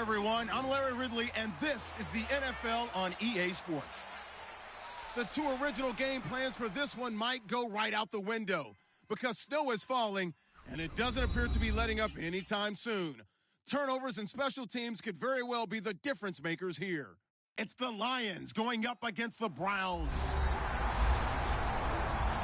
everyone. I'm Larry Ridley, and this is the NFL on EA Sports. The two original game plans for this one might go right out the window because snow is falling, and it doesn't appear to be letting up anytime soon. Turnovers and special teams could very well be the difference makers here. It's the Lions going up against the Browns.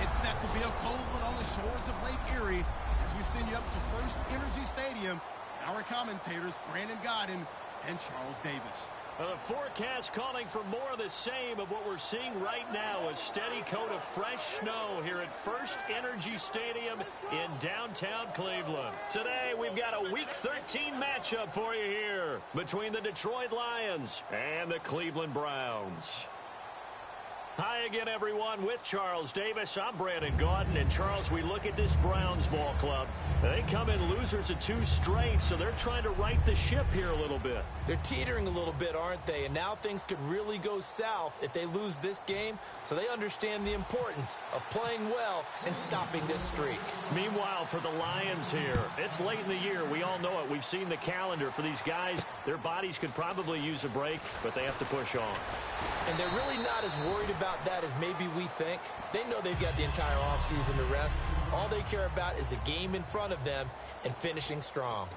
It's set to be a cold one on the shores of Lake Erie as we send you up to First Energy Stadium. Our commentators, Brandon Godden and Charles Davis. The forecast calling for more of the same of what we're seeing right now, a steady coat of fresh snow here at First Energy Stadium in downtown Cleveland. Today, we've got a Week 13 matchup for you here between the Detroit Lions and the Cleveland Browns. Hi again, everyone. With Charles Davis, I'm Brandon Gaudin. And, Charles, we look at this Browns ball club. They come in losers of 2 straight, so they're trying to right the ship here a little bit. They're teetering a little bit, aren't they? And now things could really go south if they lose this game, so they understand the importance of playing well and stopping this streak. Meanwhile, for the Lions here, it's late in the year. We all know it. We've seen the calendar for these guys. Their bodies could probably use a break, but they have to push on. And they're really not as worried about that as maybe we think. They know they've got the entire offseason to rest. All they care about is the game in front of them and finishing strong.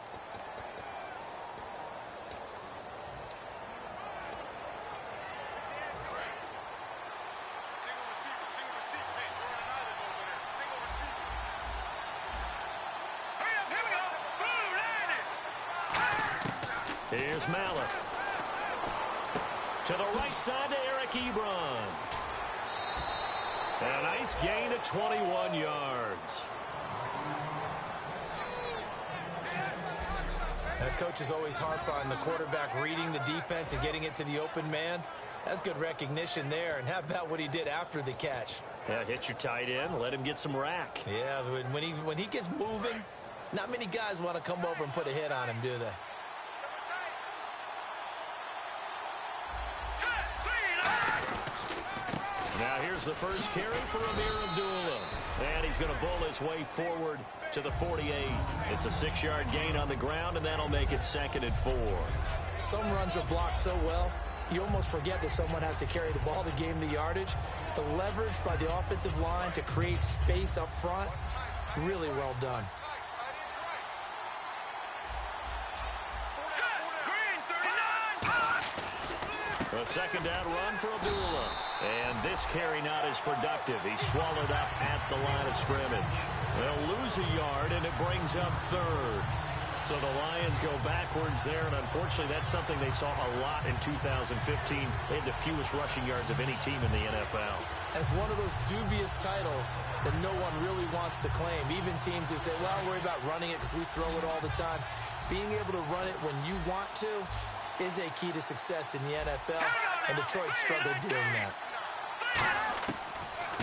Here's Mallett. To the right side to Eric Ebron. A nice gain of 21 yards. The coaches always harp on the quarterback reading the defense and getting it to the open man. That's good recognition there. And how about what he did after the catch? Yeah, hit your tight end, let him get some rack. Yeah, when he gets moving, not many guys want to come over and put a hit on him, do they? Now here's the first carry for Ameer Abdullah. And he's going to bull his way forward to the 48. It's a 6-yard gain on the ground, and that'll make it 2nd and 4. Some runs are blocked so well, you almost forget that someone has to carry the ball to gain the yardage. The leverage by the offensive line to create space up front, really well done. A 2nd down run for Abdullah. And this carry not as productive. He's swallowed up at the line of scrimmage. They'll lose a yard, and it brings up 3rd. So the Lions go backwards there, and unfortunately that's something they saw a lot in 2015. They had the fewest rushing yards of any team in the NFL. That's one of those dubious titles that no one really wants to claim. Even teams who say, well, I'll worry about running it because we throw it all the time. Being able to run it when you want to is a key to success in the NFL, and Detroit struggled doing that.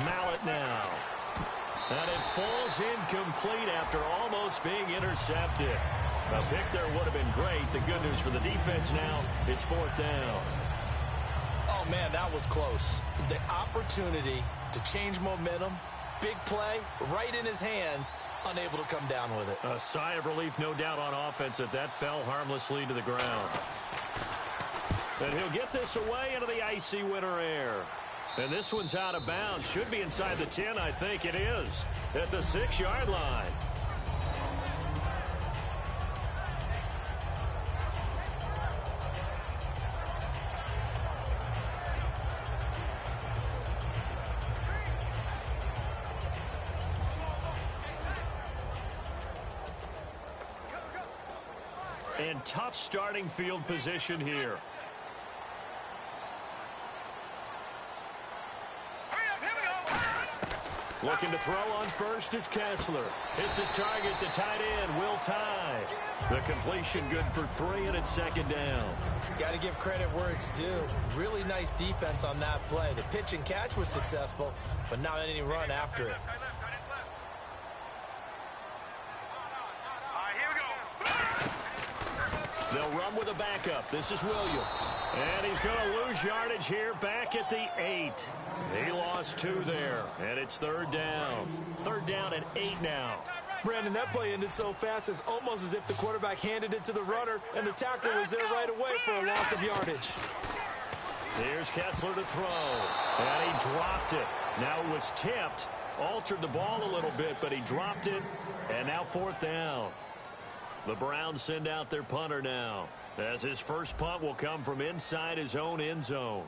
Mallett now. And it falls incomplete after almost being intercepted. A pick there would have been great. The good news for the defense now, it's 4th down. Oh, man, that was close. The opportunity to change momentum, big play, right in his hands, unable to come down with it. A sigh of relief, no doubt, on offense that fell harmlessly to the ground. And he'll get this away into the icy winter air. And this one's out of bounds. Should be inside the 10, I think it is. At the 6-yard line. And tough starting field position here. Looking to throw on first is Kessler. Hits his target, the tight end, Will Tye. The completion good for 3, and it's 2nd down. Got to give credit where it's due. Really nice defense on that play. The pitch and catch was successful, but not any run after it. They'll run with a backup. This is Williams. And he's going to lose yardage here back at the 8. He lost 2 there, and it's 3rd down. 3rd down and 8 now. Brandon, that play ended so fast, it's almost as if the quarterback handed it to the runner, and the tackler was there right away for a loss of yardage. Here's Kessler to throw, and he dropped it. Now it was tipped, altered the ball a little bit, but he dropped it, and now 4th down. The Browns send out their punter now, as his first punt will come from inside his own end zone.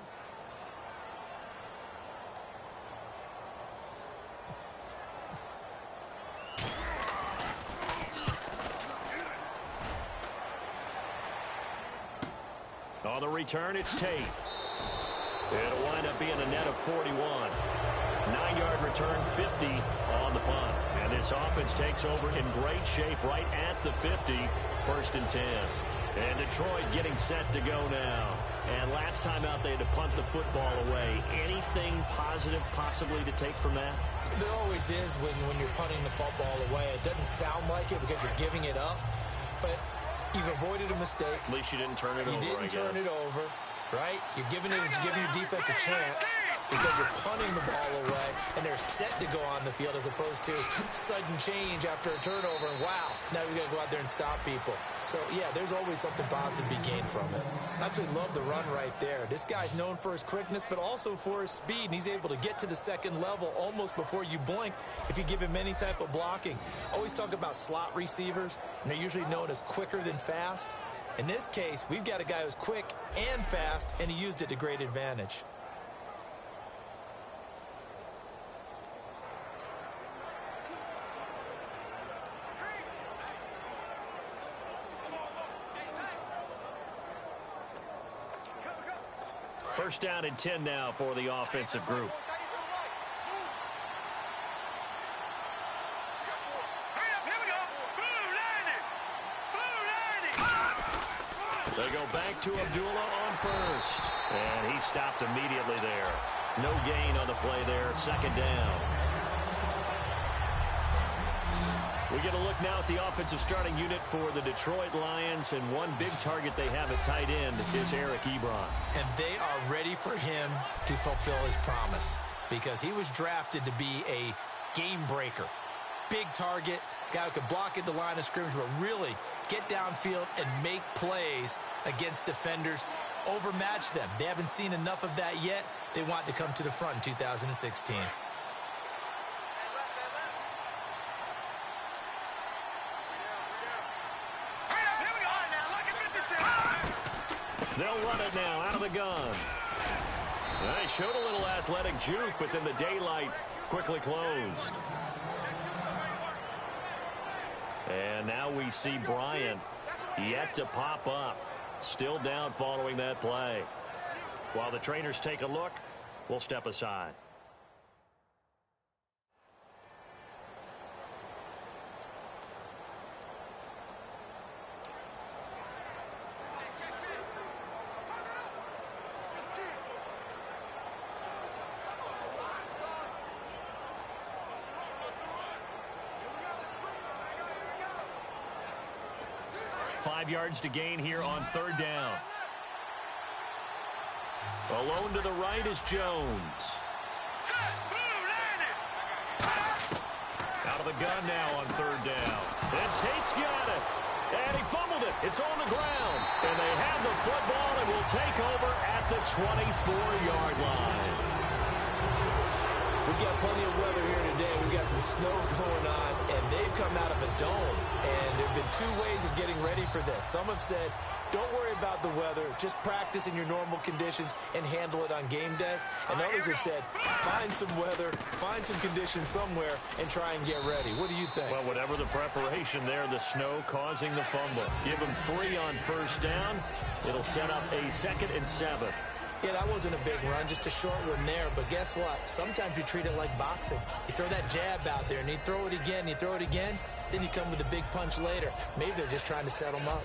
On the return, it's Tate. It'll wind up being a net of 41. 9-yard return, 50 on the punt. And this offense takes over in great shape right at the 50, 1st and 10. And Detroit getting set to go now. And last time out, they had to punt the football away. Anything positive possibly to take from that? There always is when you're punting the football away. It doesn't sound like it because you're giving it up, but you've avoided a mistake. At least you didn't turn it over, You didn't turn it over, right? You're giving your defense a chance because you're punting the ball away, and they're set to go on the field as opposed to sudden change after a turnover, and wow, now we got to go out there and stop people. So, yeah, there's always something positive to be gained from it. I absolutely love the run right there. This guy's known for his quickness, but also for his speed, and he's able to get to the second level almost before you blink if you give him any type of blocking. Always talk about slot receivers, and they're usually known as quicker than fast. In this case, we've got a guy who's quick and fast, and he used it to great advantage. First down and 10 now for the offensive group. They go back to Abdullah on first. And he stopped immediately there. No gain on the play there. 2nd down. We get a look now at the offensive starting unit for the Detroit Lions, and one big target they have at tight end is Eric Ebron. And they are ready for him to fulfill his promise because he was drafted to be a game breaker. Big target, guy who could block at the line of scrimmage, but really get downfield and make plays against defenders, overmatch them. They haven't seen enough of that yet. They want to come to the front in 2016. They'll run it now out of the gun. They showed a little athletic juke, but then the daylight quickly closed. And now we see Bryant yet to pop up. Still down following that play. While the trainers take a look, we'll step aside. Yards to gain here on 3rd down. Alone to the right is Jones. Out of the gun now on 3rd down. And Tate's got it. And he fumbled it. It's on the ground. And they have the football and will take over at the 24-yard line. We've got plenty of weather here today. We've got some snow going on, and they've come out of a dome. And there have been 2 ways of getting ready for this. Some have said, don't worry about the weather. Just practice in your normal conditions and handle it on game day. And others have said, find some weather, find some conditions somewhere, and try and get ready. What do you think? Well, whatever the preparation there, the snow causing the fumble. Give them 3 on 1st down. It'll set up a 2nd and 7. Yeah, that wasn't a big run, just a short one there. But guess what? Sometimes you treat it like boxing. You throw that jab out there, and you throw it again, you throw it again, then you come with a big punch later. Maybe they're just trying to set them up.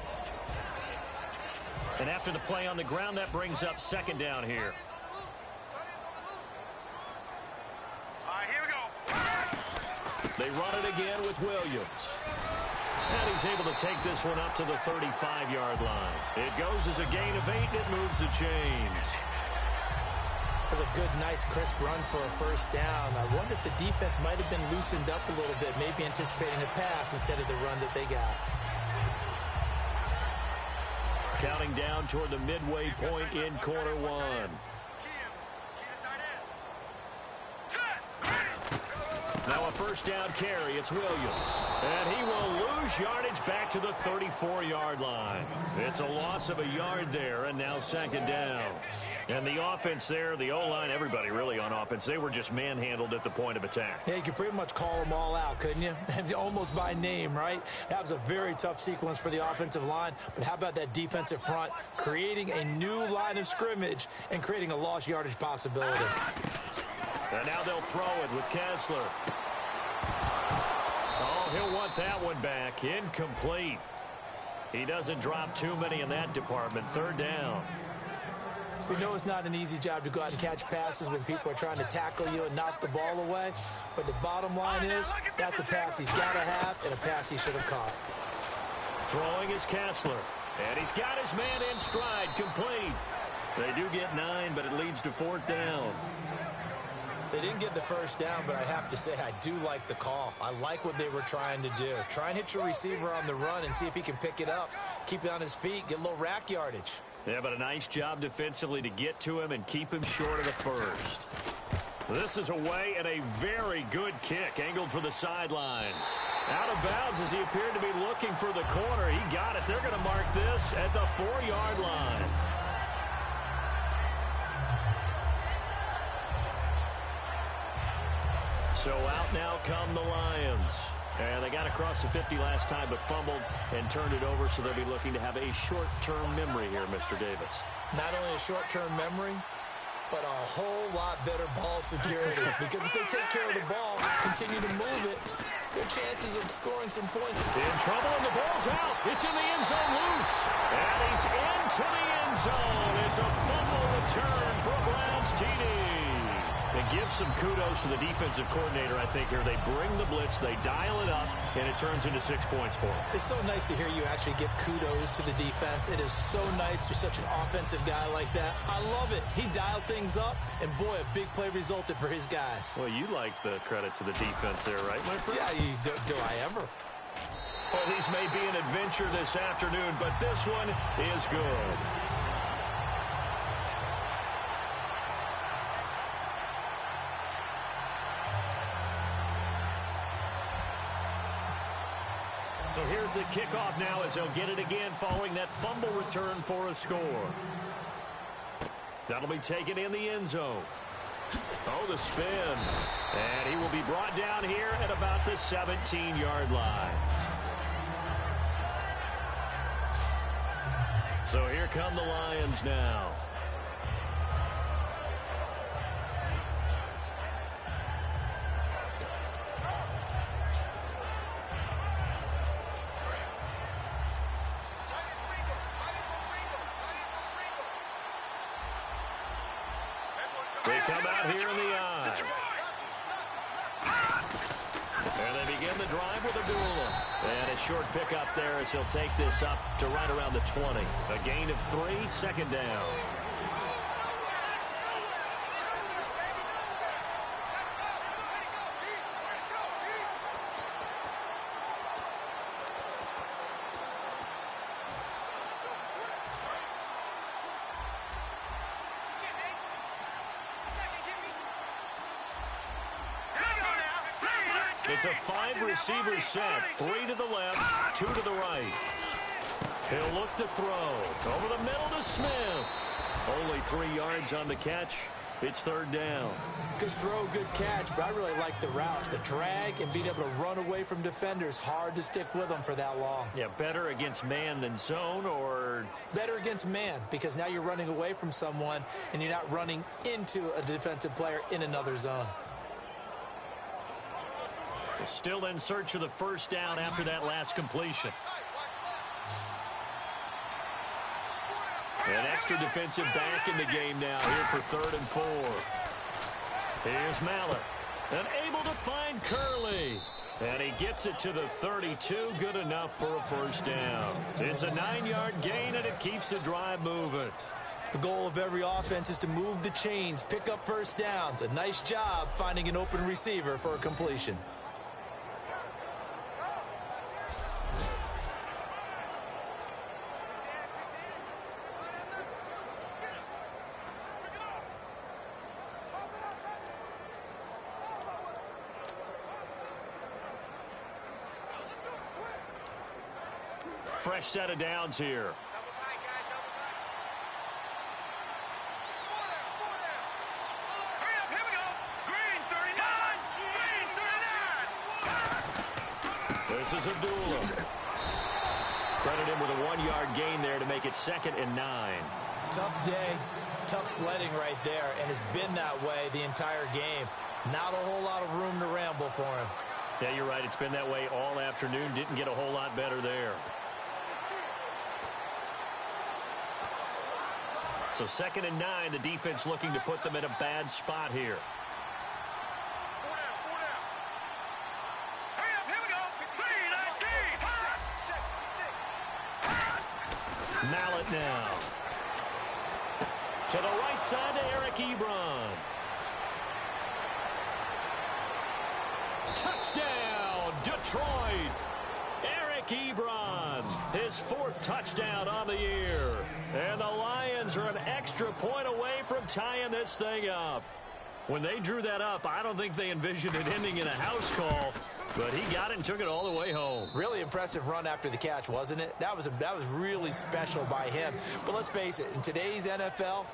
And after the play on the ground, that brings up 2nd down here. All right, here we go. They run it again with Williams. And he's able to take this one up to the 35-yard line. It goes as a gain of 8, and it moves the chains. That's a good, nice, crisp run for a first down. I wonder if the defense might have been loosened up a little bit, maybe anticipating a pass instead of the run that they got. Counting down toward the midway point in quarter one. Now a first down carry. It's Williams. And he will lose yardage back to the 34-yard line. It's a loss of a yard there, and now second down. And the offense there, the O-line, everybody really on offense, they were just manhandled at the point of attack. Yeah, you could pretty much call them all out, couldn't you? Almost by name, right? That was a very tough sequence for the offensive line. But how about that defensive front creating a new line of scrimmage and creating a lost yardage possibility? And now they'll throw it with Kessler. Oh, he'll want that one back. Incomplete. He doesn't drop too many in that department. Third down. We know it's not an easy job to go out and catch passes when people are trying to tackle you and knock the ball away. But the bottom line is that's a pass he's got to have and a pass he should have caught. Throwing is Kessler. And he's got his man in stride. Complete. They do get 9, but it leads to fourth down. They didn't get the first down, but I have to say I do like the call. I like what they were trying to do. Try and hit your receiver on the run and see if he can pick it up. Keep it on his feet, get a little rack yardage. Yeah, but a nice job defensively to get to him and keep him short of the first. This is away and a very good kick, angled for the sidelines. Out of bounds as he appeared to be looking for the corner. He got it. They're going to mark this at the 4-yard line. So out now come the Lions. And they got across the 50 last time but fumbled and turned it over, so they'll be looking to have a short-term memory here, Mr. Davis. Not only a short-term memory, but a whole lot better ball security. Because if they take care of the ball, continue to move it, their chances of scoring some points. In trouble, and the ball's out. It's in the end zone loose. And he's into the end zone. It's a fumble return for a Browns TD. It gives some kudos to the defensive coordinator, I think, here. They bring the blitz, they dial it up, and it turns into 6 points for them. It's so nice to hear you actually give kudos to the defense. It is so nice. You're such an offensive guy like that. I love it. He dialed things up, and boy, a big play resulted for his guys. Well, you like the credit to the defense there, right, my friend? Yeah, do I ever? Well, these may be an adventure this afternoon, but this one is good. So here's the kickoff now as they'll get it again following that fumble return for a score. That'll be taken in the end zone. Oh, the spin. And he will be brought down here at about the 17-yard line. So here come the Lions now. They come out here in the eye. And they begin the drive with Abdullah. And a short pickup there as he'll take this up to right around the 20. A gain of 3, second down. It's a 5-receiver set. 3 to the left, 2 to the right. He'll look to throw. Over the middle to Smith. Only 3 yards on the catch. It's third down. Good throw, good catch, but I really like the route. The drag and being able to run away from defenders. Hard to stick with them for that long. Yeah, better against man than zone, or? Better against man, because now you're running away from someone and you're not running into a defensive player in another zone. Still in search of the first down after that last completion. An extra defensive back in the game now here for 3rd and 4. Here's Mallett. And able to find Curley. And he gets it to the 32. Good enough for a first down. It's a 9-yard gain, and it keeps the drive moving. The goal of every offense is to move the chains, pick up first downs. A nice job finding an open receiver for a completion. Fresh set of downs here. This is Abdullah. Credit him with a 1-yard gain there to make it 2nd and 9. Tough day, tough sledding right there, and it's been that way the entire game. Not a whole lot of room to ramble for him. Yeah, you're right. It's been that way all afternoon. Didn't get a whole lot better there. So 2nd and 9, the defense looking to put them in a bad spot here. Mallett now. To the right side to Eric Ebron. Touchdown, Detroit. Eric Ebron, his 4th touchdown on the year. And the Lions are an extra point away from tying this thing up. When they drew that up, I don't think they envisioned it ending in a house call. But he got it and took it all the way home. Really impressive run after the catch, wasn't it? That was really special by him. But let's face it, in today's NFL,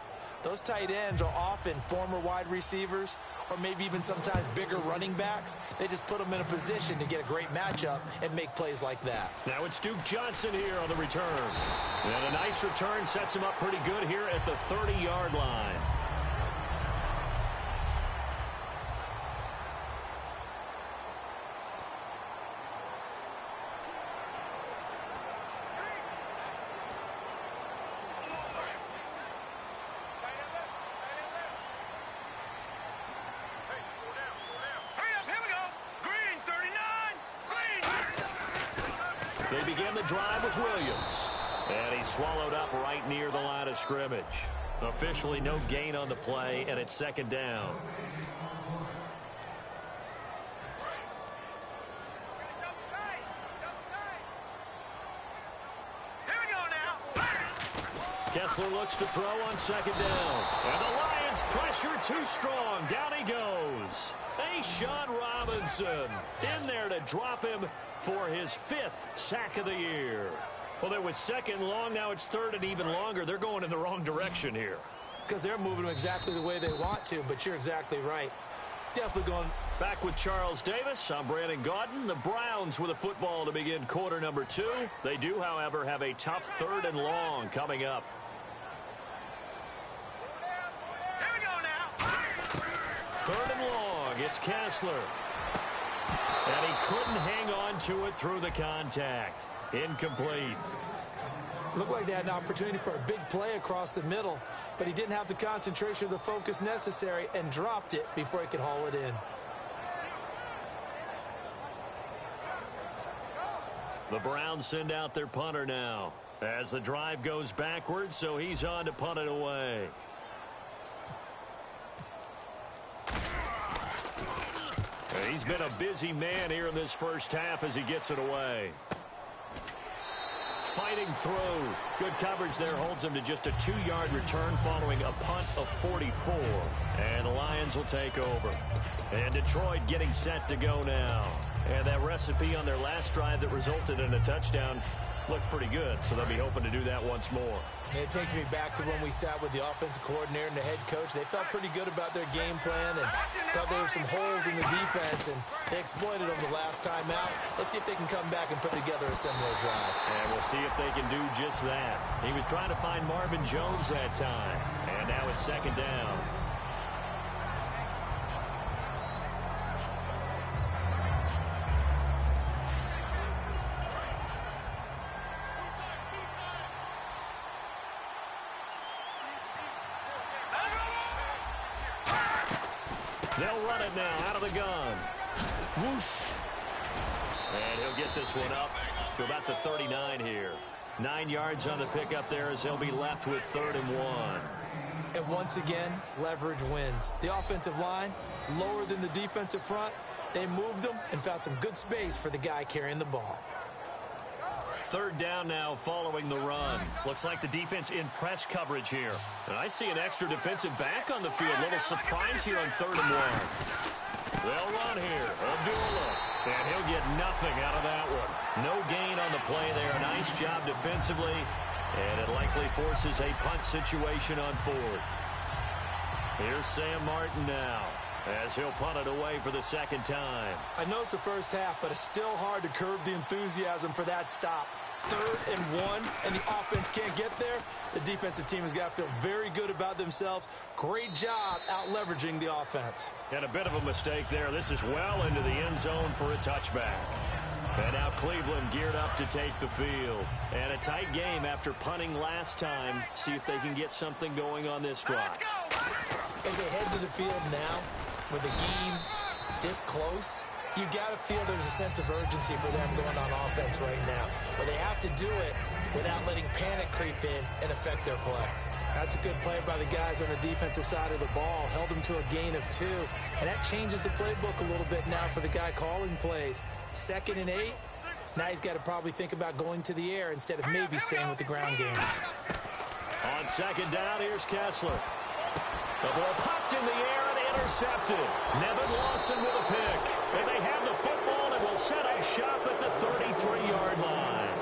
those tight ends are often former wide receivers or maybe even sometimes bigger running backs. They just put them in a position to get a great matchup and make plays like that. Now it's Duke Johnson here on the return. And a nice return sets him up pretty good here at the 30-yard line. They begin the drive with Williams. And he's swallowed up right near the line of scrimmage. Officially no gain on the play, and it's 2nd down. Kessler looks to throw on 2nd down. And the Lions pressure too strong. Down he goes. A'Shawn Robinson in there to drop him for his 5th sack of the year. Well, there was 2nd long. Now it's 3rd and even longer. They're going in the wrong direction here. Because they're moving them exactly the way they want to, but you're exactly right. Definitely going. Back with Charles Davis. I'm Brandon Gaudin. The Browns with a football to begin quarter number 2. They do, however, have a tough 3rd and long coming up. Here we go now. 3rd and long. It's Kessler. And he couldn't hang on to it through the contact. Incomplete. Looked like they had an opportunity for a big play across the middle, but he didn't have the concentration or the focus necessary and dropped it before he could haul it in. The Browns send out their punter now as the drive goes backwards, so he's on to punt it away. He's been a busy man here in this first half as he gets it away. Fighting through. Good coverage there holds him to just a 2-yard return following a punt of 44. And the Lions will take over. And Detroit getting set to go now. And that recipe on their last drive that resulted in a touchdown looked pretty good, so they'll be hoping to do that once more. It takes me back to when we sat with the offensive coordinator and the head coach. They felt pretty good about their game plan and thought there were some holes in the defense, and they exploited them the last time out. Let's see if they can come back and put together a similar drive. And we'll see if they can do just that. He was trying to find Marvin Jones that time, and now it's 2nd down. They'll run it now out of the gun. Whoosh. And he'll get this one up to about the 39 here. 9 yards on the pickup there as they'll be left with 3rd and 1. And once again, leverage wins. The offensive line, lower than the defensive front. They moved them and found some good space for the guy carrying the ball. 3rd down now following the run. Looks like the defense in press coverage here. And I see an extra defensive back on the field. Little surprise here on 3rd and 1. They'll run here. Abdullah. And he'll get nothing out of that one. No gain on the play there. Nice job defensively. And it likely forces a punt situation on 4th. Here's Sam Martin now, as he'll punt it away for the 2nd time. I know it's the first half, but it's still hard to curb the enthusiasm for that stop. 3rd and 1, and the offense can't get there. The defensive team has got to feel very good about themselves. Great job out-leveraging the offense. And a bit of a mistake there. This is well into the end zone for a touchback. And now Cleveland geared up to take the field. And a tight game after punting last time. See if they can get something going on this drive. As they head to the field now, with the game this close, you got to feel there's a sense of urgency for them going on offense right now. But they have to do it without letting panic creep in and affect their play. That's a good play by the guys on the defensive side of the ball. Held them to a gain of 2. And that changes the playbook a little bit now for the guy calling plays. 2nd and 8. Now he's got to probably think about going to the air instead of maybe staying with the ground game. On 2nd down, here's Kessler. The ball popped in the air and intercepted. Nevin Lawson with a pick. And they have the football and will set up shop at the 33-yard line.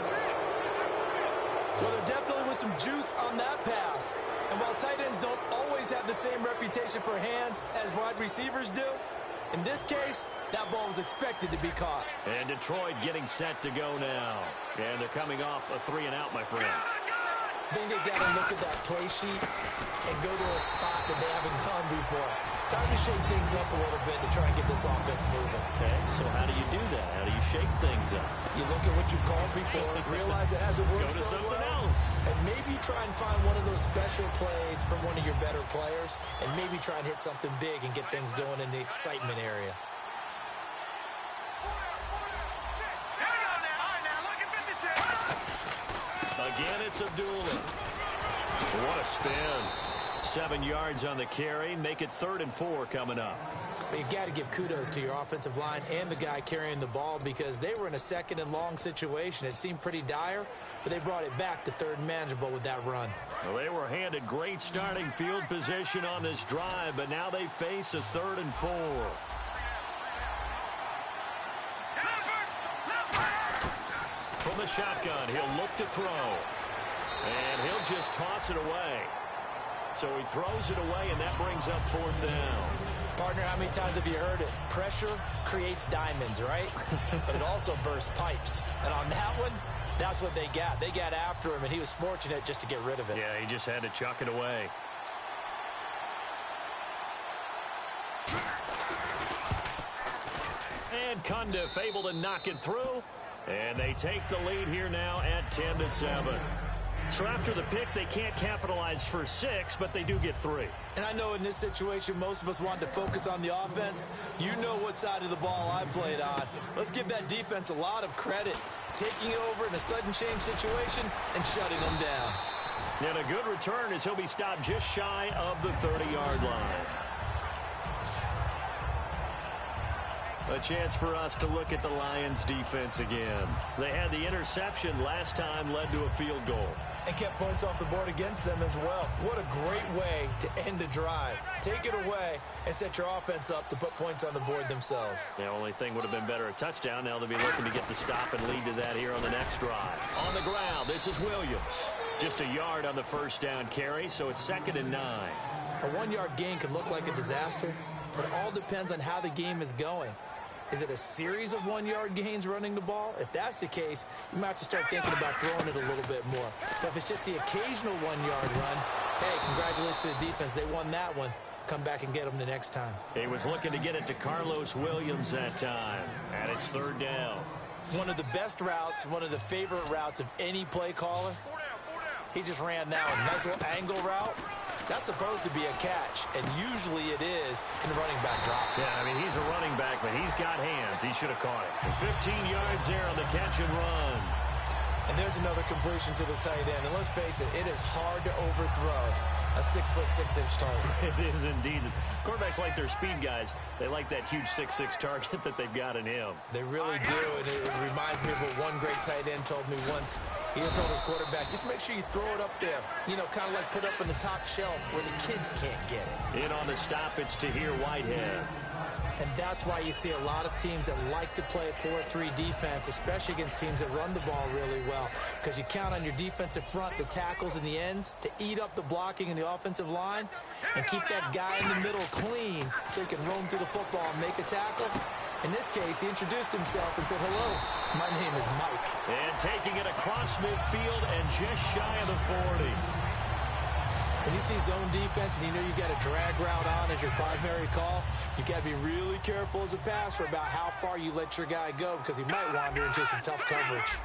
Well, there definitely was some juice on that pass. And while tight ends don't always have the same reputation for hands as wide receivers do, in this case, that ball was expected to be caught. And Detroit getting set to go now. And they're coming off a 3-and-out, my friend. I think they've got to look at that play sheet and go to a spot that they haven't gone before. Time to shake things up a little bit to try and get this offense moving. Okay, so how do you do that? How do you shake things up? You look at what you've called before, realize it hasn't worked so well. Go to something else. And maybe try and find one of those special plays from one of your better players, and maybe try and hit something big and get things going in the excitement area. Again, it's Abdullah. What a spin. 7 yards on the carry. Make it 3rd and 4 coming up. You've got to give kudos to your offensive line and the guy carrying the ball because they were in a 2nd and long situation. It seemed pretty dire, but they brought it back to 3rd and manageable with that run. Well, they were handed great starting field position on this drive, but now they face a 3rd and 4. From the shotgun, he'll look to throw. And he'll just toss it away. So he throws it away, and that brings up 4th down. Partner, how many times have you heard it? Pressure creates diamonds, right? But it also bursts pipes. And on that one, that's what they got. They got after him, and he was fortunate just to get rid of it. Yeah, he just had to chuck it away. And Cundiff able to knock it through. And they take the lead here now at 10-7. So after the pick, they can't capitalize for 6, but they do get 3. And I know in this situation, most of us want to focus on the offense. You know what side of the ball I played on. Let's give that defense a lot of credit. Taking it over in a sudden change situation and shutting them down. And a good return as he'll be stopped just shy of the 30-yard line. A chance for us to look at the Lions defense again. They had the interception last time, led to a field goal. And kept points off the board against them as well. What a great way to end a drive. Take it away and set your offense up to put points on the board themselves. The only thing would have been better a touchdown. Now they'll be looking to get the stop and lead to that here on the next drive. On the ground, this is Williams. Just a yard on the first down carry, so it's 2nd and 9. A 1-yard gain can look like a disaster, but it all depends on how the game is going. Is it a series of 1-yard gains running the ball? If that's the case, you might have to start thinking about throwing it a little bit more. But if it's just the occasional 1-yard run, hey, congratulations to the defense. They won that one. Come back and get them the next time. He was looking to get it to Carlos Williams that time, and it's 3rd down. One of the best routes, one of the favorite routes of any play caller. He just ran now a muzzle angle route. That's supposed to be a catch, and usually it is in the running back drop. Yeah, I mean, he's a running back, but he's got hands. He should have caught it. 15 yards there on the catch and run. And there's another completion to the tight end. And let's face it, it is hard to overthrow a 6'6" target. It is indeed. Quarterbacks like their speed guys. They like that huge 6'6" target that they've got in him. They really do, and it reminds me of what one great tight end told me once. He had told his quarterback, just make sure you throw it up there. You know, kind of like put up on the top shelf where the kids can't get it. In on the stop, it's Tahir Whitehead. And that's why you see a lot of teams that like to play a 4-3 defense, especially against teams that run the ball really well, because you count on your defensive front, the tackles and the ends, to eat up the blocking in the offensive line and keep that guy in the middle clean so he can roam through the football and make a tackle. In this case, he introduced himself and said, hello, my name is Mike. And taking it across midfield and just shy of the 40. When you see zone defense and you know you got a drag route on as your primary call, you got to be really careful as a passer about how far you let your guy go because he might wander into some tough coverage.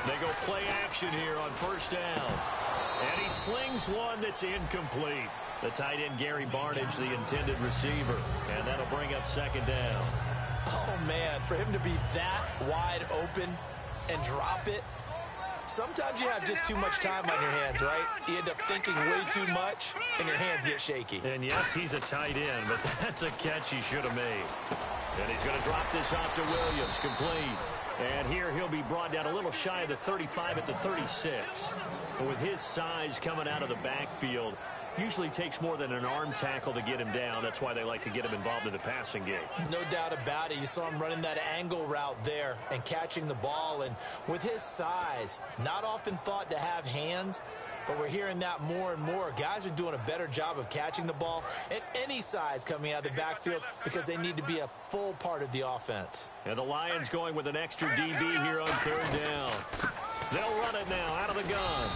They go play action here on first down. And he slings one that's incomplete. The tight end, Gary Barnidge, the intended receiver. And that'll bring up second down. Oh, man, for him to be that wide open and drop it, sometimes you have just too much time on your hands, right? You end up thinking way too much, and your hands get shaky. And, yes, he's a tight end, but that's a catch he should have made. And he's going to drop this off to Williams, complete. And here he'll be brought down a little shy of the 35 at the 36. But with his size coming out of the backfield, usually takes more than an arm tackle to get him down. That's why they like to get him involved in the passing game. No doubt about it. You saw him running that angle route there and catching the ball. And with his size, not often thought to have hands, but we're hearing that more and more. Guys are doing a better job of catching the ball at any size coming out of the backfield because they need to be a full part of the offense. And the Lions going with an extra DB here on third down. They'll run it now out of the gun.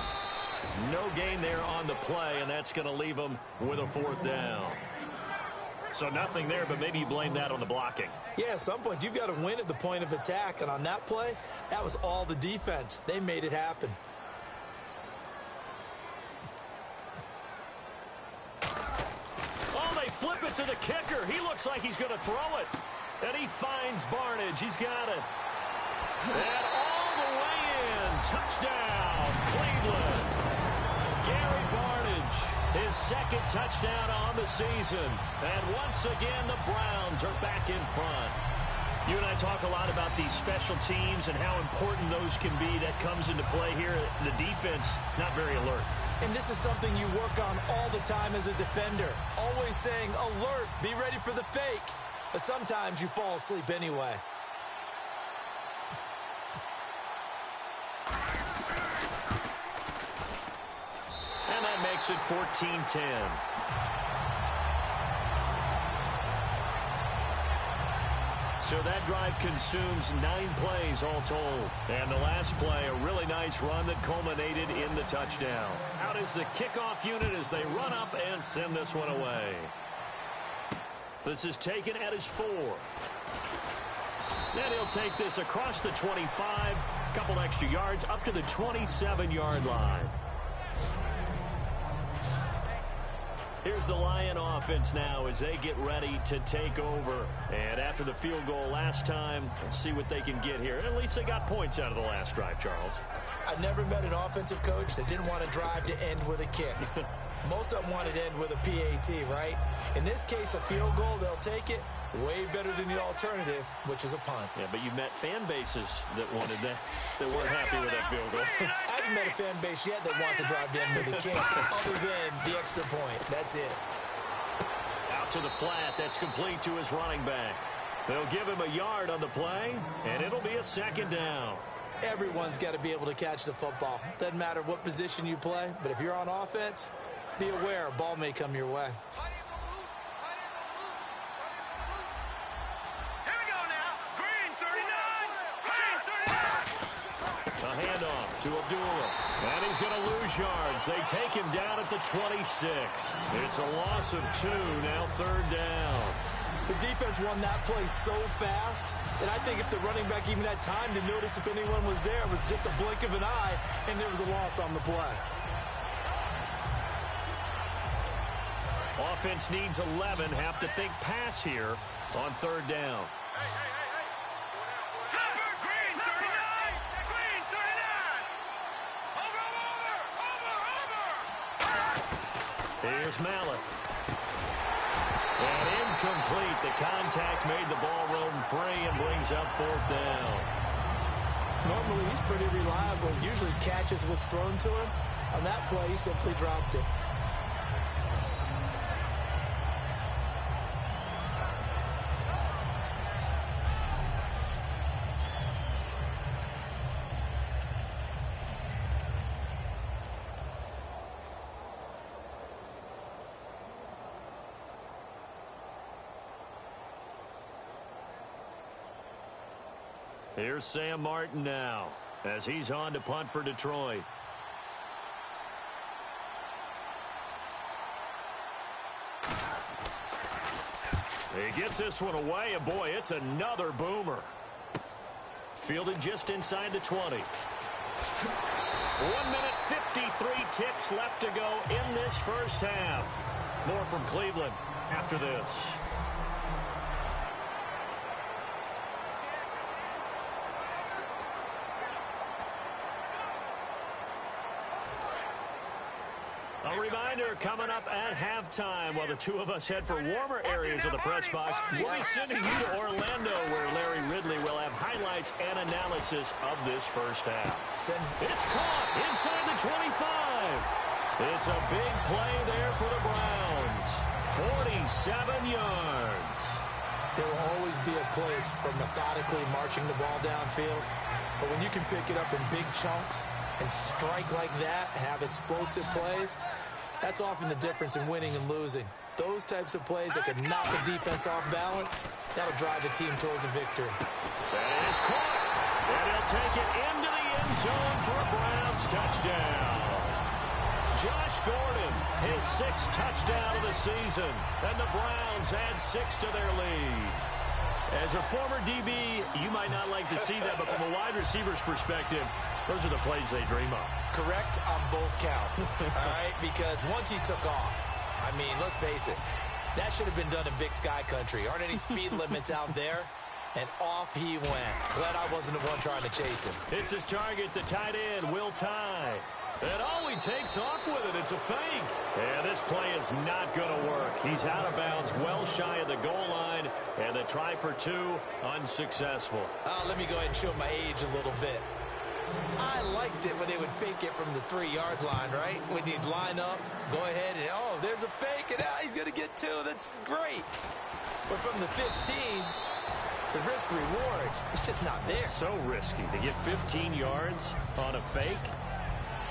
No gain there on the play, and that's going to leave them with a fourth down. So nothing there, but maybe you blame that on the blocking. Yeah, at some point, you've got to win at the point of attack, and on that play, that was all the defense. They made it happen. Oh, they flip it to the kicker. He looks like he's going to throw it. And he finds Barnidge. He's got it. And all the way in. Touchdown, Cleveland. Gary Barnidge, his second touchdown on the season. And once again, the Browns are back in front. You and I talk a lot about these special teams and how important those can be. That comes into play here. The defense, not very alert. And this is something you work on all the time as a defender. Always saying, alert, be ready for the fake. But sometimes you fall asleep anyway. And that makes it 14-10. So that drive consumes 9 plays all told. And the last play, a really nice run that culminated in the touchdown. Out is the kickoff unit as they run up and send this one away. This is taken at his 4. Then he'll take this across the 25, couple extra yards up to the 27-yard line. Here's the Lion offense now as they get ready to take over. And after the field goal last time, we'll see what they can get here. At least they got points out of the last drive, Charles. I never met an offensive coach that didn't want to drive to end with a kick. Most of them wanted to end with a PAT, right? In this case, a field goal, they'll take it. Way better than the alternative, which is a punt. Yeah, but you met fan bases that wanted that, that weren't happy with that field goal. I haven't met a fan base yet that wants to drive to end with a kick, other than the extra point. That's it. Out to the flat. That's complete to his running back. They'll give him a yard on the play, and it'll be a second down. Everyone's got to be able to catch the football. Doesn't matter what position you play, but if you're on offense, be aware a ball may come your way. A handoff to Abdullah. And he's going to lose yards. They take him down at the 26. It's a loss of 2, now third down. The defense won that play so fast that I think if the running back even had time to notice if anyone was there, it was just a blink of an eye, and there was a loss on the play. Offense needs 11. Have to think pass here on third down. Green, There's Mallett. And incomplete. The contact made the ball roam free and brings up 4th down. Normally, he's pretty reliable. Usually catches what's thrown to him. On that play, he simply dropped it. Here's Sam Martin now as he's on to punt for Detroit. He gets this one away, and boy, it's another boomer. Fielded just inside the 20. 1 minute 53 ticks left to go in this first half. More from Cleveland after this. A reminder coming up at halftime while the two of us head for warmer areas of the press box. We'll be sending you to Orlando where Larry Ridley will have highlights and analysis of this first half. It's caught inside the 25. It's a big play there for the Browns. 47 yards. There will always be a place for methodically marching the ball downfield. But when you can pick it up in big chunks and strike like that, have explosive plays, that's often the difference in winning and losing. Those types of plays that can knock the defense off balance, that'll drive the team towards a victory. That is caught. And he'll take it into the end zone for a Browns touchdown. Josh Gordon, his 6th touchdown of the season. And the Browns add 6 to their lead. As a former DB, you might not like to see that, but from a wide receiver's perspective, those are the plays they dream of. Correct on both counts, all right? Because once he took off, I mean, let's face it, that should have been done in Big Sky Country. Aren't any speed limits out there? And off he went. Glad I wasn't the one trying to chase him. It's his target, the tight end, Will Tye. And oh, he takes off with it. It's a fake. And this play is not going to work. He's out of bounds, well shy of the goal line. And the try for 2, unsuccessful. Let me go ahead and show my age a little bit. I liked it when they would fake it from the 3-yard line, right? When you'd line up, go ahead, and oh, there's a fake, and he's going to get 2. That's great. But from the 15, the risk-reward, it's just not there. So risky to get 15 yards on a fake.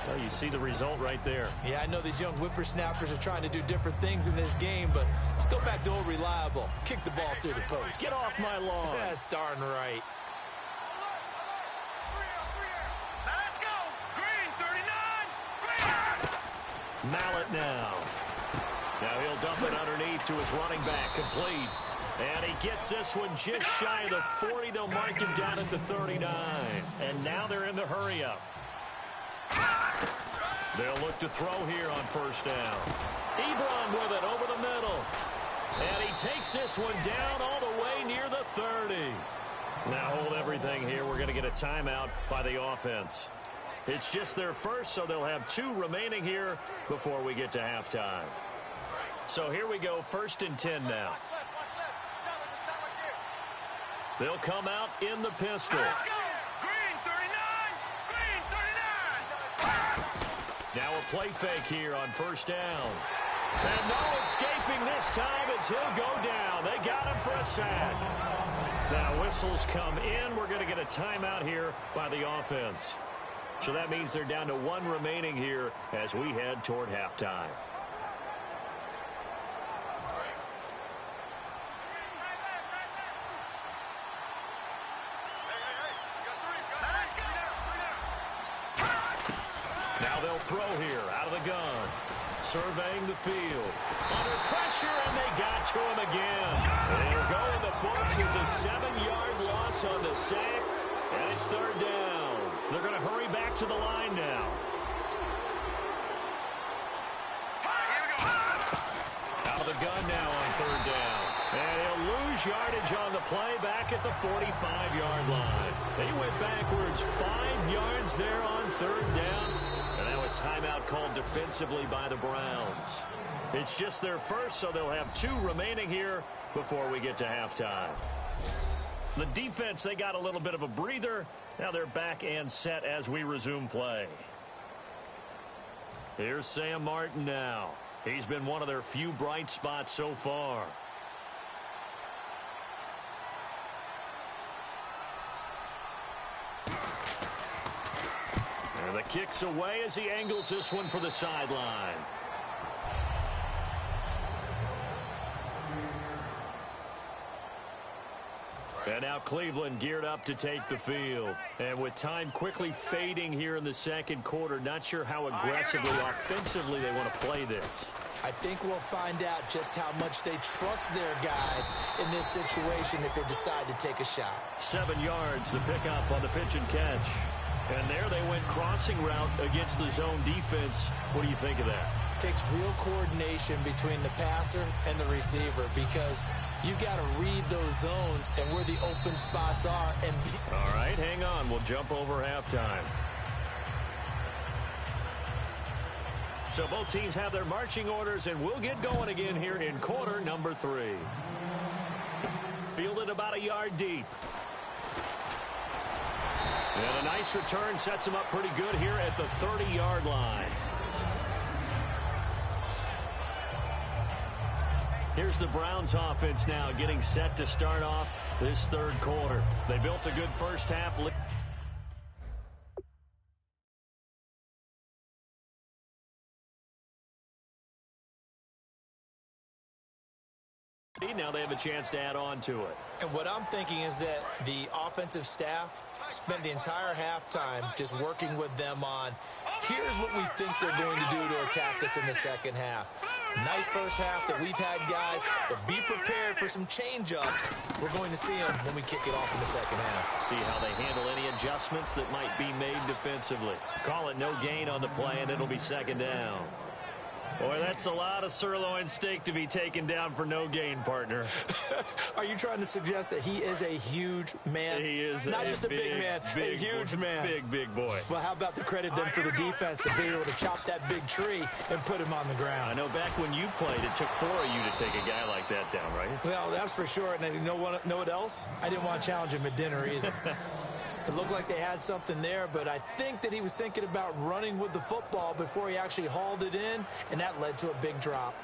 Well, you see the result right there. Yeah, I know these young whippersnappers are trying to do different things in this game, but let's go back to old reliable. Kick the ball through the post. Get off my lawn. That's darn right. Let's go. Green 39. Mallett now. Now he'll dump it underneath to his running back. Complete. And he gets this one just shy of the 40. They'll mark him down at the 39. And now they're in the hurry-up. They'll look to throw here on first down. Ebron with it over the middle. And he takes this one down all the way near the 30. Now hold everything here. We're going to get a timeout by the offense. It's just their first, so they'll have 2 remaining here before we get to halftime. So here we go, 1st and 10 now. They'll come out in the pistol. Let's go. Green 39. Green 39. Now a play fake here on first down. And no escaping this time as he'll go down. They got him for a sack. Now whistles come in. We're going to get a timeout here by the offense. So that means they're down to 1 remaining here as we head toward halftime. Now they'll throw here out of the gun. Surveying the field. Under pressure, and they got to him again. And it'll go in the books as a 7-yard loss on the sack. And it's 3rd down. They're going to hurry back to the line now. Out of the gun now on 3rd down. And he'll lose yardage on the play back at the 45-yard line. They went backwards 5 yards there on 3rd down. And now a timeout called defensively by the Browns. It's just their first, so they'll have 2 remaining here before we get to halftime. The defense, they got a little bit of a breather. Now they're back and set as we resume play. Here's Sam Martin now. He's been one of their few bright spots so far. And the kick's away as he angles this one for the sideline. And now Cleveland geared up to take the field. And with time quickly fading here in the second quarter, not sure how aggressively, offensively they want to play this. I think we'll find out just how much they trust their guys in this situation if they decide to take a shot. 7 yards to pick up on the pitch and catch. And there they went crossing route against the zone defense. What do you think of that? Takes real coordination between the passer and the receiver because you got to read those zones and where the open spots are. And all right, hang on. We'll jump over halftime. So both teams have their marching orders, and we'll get going again here in quarter number 3. Fielded about a yard deep. And a nice return sets him up pretty good here at the 30-yard line. Here's the Browns offense now getting set to start off this third quarter. They built a good first half. Now they have a chance to add on to it. And what I'm thinking is that the offensive staff spent the entire halftime just working with them on, here's what we think they're going to do to attack us in the second half. Nice first half that we've had, guys, but be prepared for some change-ups. We're going to see them when we kick it off in the second half. See how they handle any adjustments that might be made defensively. Call it no gain on the play, and it'll be second down. Boy, that's a lot of sirloin steak to be taken down for no gain, partner. Are you trying to suggest that he is a huge man? He is not just a big man, a huge man. Big boy. Well, how about the credit then for the defense to be able to chop that big tree and put him on the ground? I know back when you played, it took 4 of you to take a guy like that down, right? Well, that's for sure. And you know what else? I didn't want to challenge him at dinner either. It looked like they had something there, but I think that he was thinking about running with the football before he actually hauled it in, and that led to a big drop.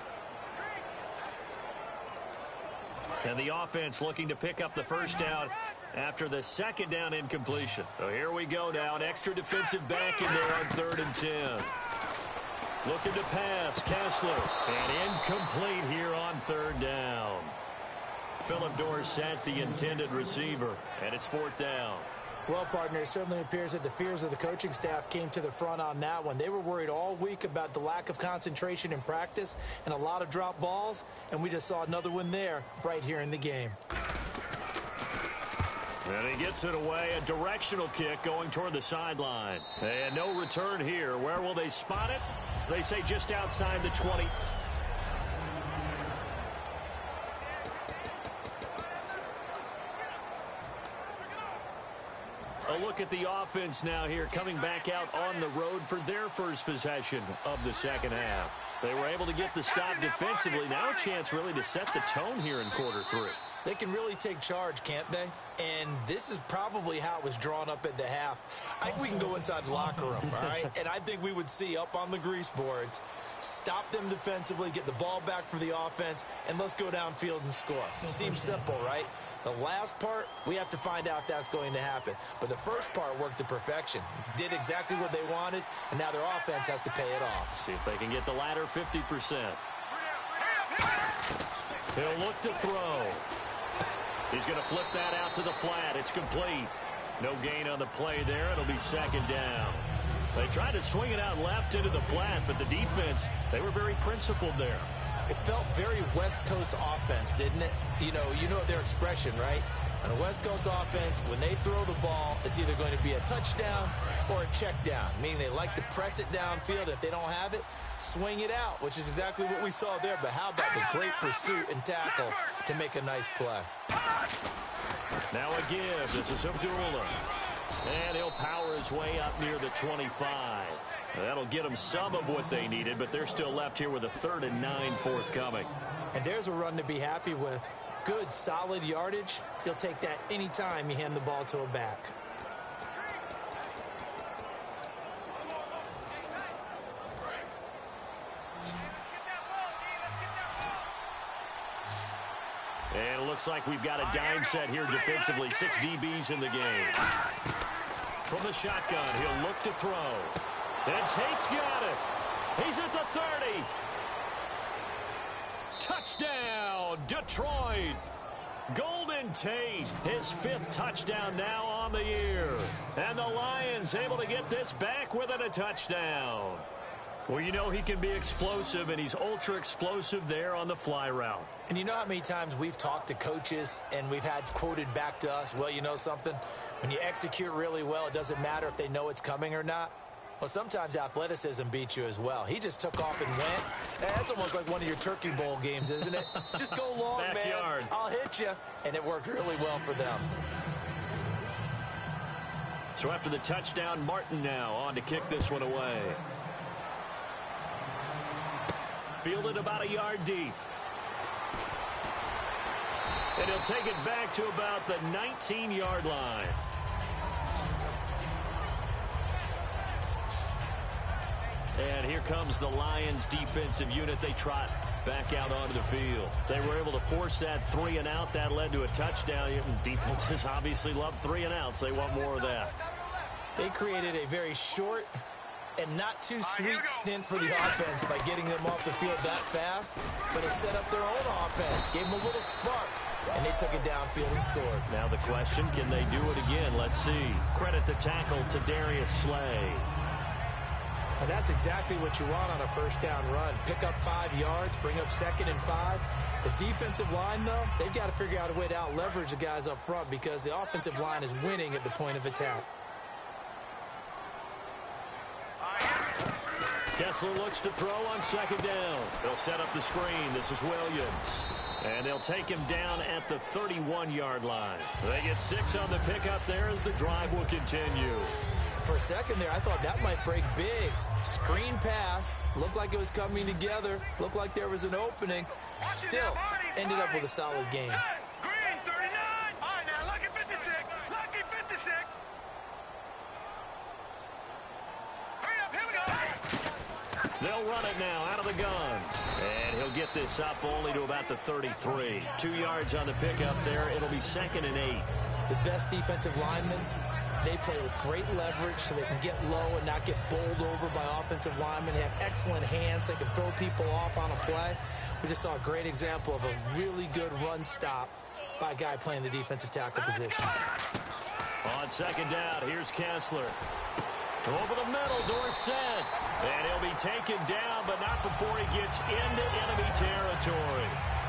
And the offense looking to pick up the first down after the second down incompletion. So here we go now, an extra defensive back in there on 3rd and 10. Looking to pass, Kessler, and incomplete here on 3rd down. Philip Dorsett, the intended receiver, and it's 4th down. Well, partner, it certainly appears that the fears of the coaching staff came to the front on that one. They were worried all week about the lack of concentration in practice and a lot of drop balls, and we just saw another one there right here in the game. And he gets it away, a directional kick going toward the sideline. And no return here. Where will they spot it? They say just outside the 20. A look at the offense now here, coming back out on the road for their first possession of the second half. They were able to get the stop defensively. Now a chance really to set the tone here in quarter 3. They can really take charge, can't they? And this is probably how it was drawn up at the half. I think we can go inside the locker room, all right? And I think we would see up on the grease boards, stop them defensively, get the ball back for the offense, and let's go downfield and score. Seems simple, right? The last part, we have to find out that's going to happen. But the first part worked to perfection. Did exactly what they wanted, and now their offense has to pay it off. See if they can get the latter 50%. He'll look to throw. He's going to flip that out to the flat. It's complete. No gain on the play there. It'll be second down. They tried to swing it out left into the flat, but the defense, they were very principled there. It felt very West Coast offense, didn't it? You know their expression, right? On a West Coast offense, when they throw the ball, it's either going to be a touchdown or a check down, meaning they like to press it downfield. If they don't have it, swing it out, which is exactly what we saw there. But how about the great pursuit and tackle to make a nice play? Now a give. This is Abdullah. And he'll power his way up near the 25. That'll get them some of what they needed, but they're still left here with a 3rd and 9 forthcoming. And there's a run to be happy with. Good, solid yardage. He'll take that anytime you hand the ball to a back. And it looks like we've got a dime set here defensively. 6 DBs in the game. From the shotgun, he'll look to throw. And Tate's got it. He's at the 30. Touchdown, Detroit. Golden Tate, his 5th touchdown now on the year. And the Lions able to get this back within a touchdown. Well, you know he can be explosive, and he's ultra explosive there on the fly route. And you know how many times we've talked to coaches and we've had quoted back to us, well, you know something? When you execute really well, it doesn't matter if they know it's coming or not. Well, sometimes athleticism beats you as well. He just took off and went. That's almost like one of your Turkey Bowl games, isn't it? Just go long, Backyard. man. I'll hit you. And it worked really well for them. So after the touchdown, Martin now on to kick this one away. Fielded about a yard deep. And he'll take it back to about the 19-yard line. And here comes the Lions defensive unit. They trot back out onto the field. They were able to force that 3 and out. That led to a touchdown. Defenses obviously love 3 and outs. They want more of that. They created a very short and not too sweet stint for the offense by getting them off the field that fast, but it set up their own offense, gave them a little spark, and they took it downfield and scored. Now the question, can they do it again? Let's see. Credit the tackle to Darius Slay. And that's exactly what you want on a first down run. Pick up 5 yards, bring up 2nd and 5. The defensive line, though, they've got to figure out a way to out-leverage the guys up front because the offensive line is winning at the point of attack. Kessler looks to throw on 2nd down. They'll set up the screen. This is Williams. And they'll take him down at the 31-yard line. They get 6 on the pickup there as the drive will continue. For a second there, I thought that might break big. Screen pass. Looked like it was coming together. Looked like there was an opening. Still, ended up with a solid game. Green 39. All right, now, lucky 56. Lucky 56. Hurry up, here we go. They'll run it now out of the gun. And he'll get this up only to about the 33. 2 yards on the pickup there. It'll be 2nd and 8. The best defensive linemen, they play with great leverage so they can get low and not get bowled over by offensive linemen. They have excellent hands. They can throw people off on a play. We just saw a great example of a really good run stop by a guy playing the defensive tackle position. On 2nd down, here's Kessler. Over the middle, Dorsett. And he'll be taken down, but not before he gets into enemy territory.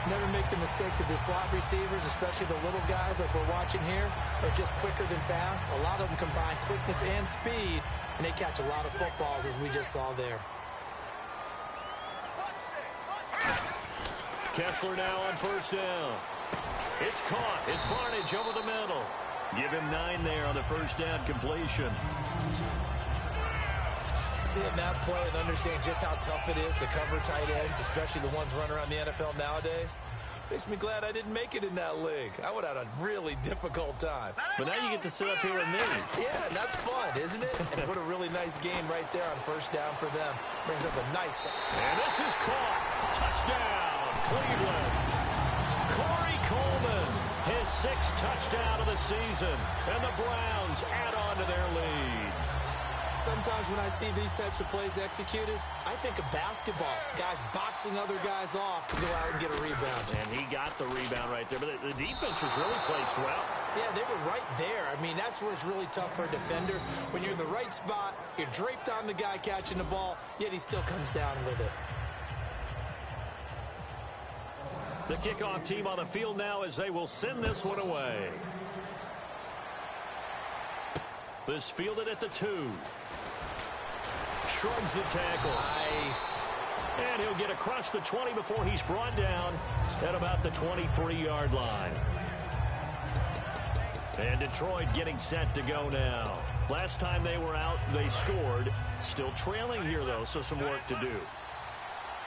Never make the mistake that the slot receivers, especially the little guys like we're watching here, are just quicker than fast. A lot of them combine quickness and speed, and they catch a lot of footballs, as we just saw there. Kessler now on 1st down. It's caught. It's Barnidge over the middle. Give him 9 there on the 1st down completion. Seeing that play and understand just how tough it is to cover tight ends, especially the ones running around the NFL nowadays, makes me glad I didn't make it in that league. I would have had a really difficult time. But now you get to sit up here with me. Yeah, and that's fun, isn't it? And put a really nice game right there on 1st down for them. Brings up a nice... And this is caught. Touchdown, Cleveland. Corey Coleman, his 6th touchdown of the season. And the Browns add on to their lead. Sometimes when I see these types of plays executed, I think of basketball. Guys boxing other guys off to go out and get a rebound. And he got the rebound right there. But the defense was really placed well. Yeah, they were right there. I mean, that's where it's really tough for a defender. When you're in the right spot, you're draped on the guy catching the ball, yet he still comes down with it. The kickoff team on the field now as they will send this one away. This fielded at the 2. Shrugs the tackle. Nice. And he'll get across the 20 before he's brought down at about the 23-yard line. And Detroit getting set to go now. Last time they were out, they scored. Still trailing here, though, so some work to do.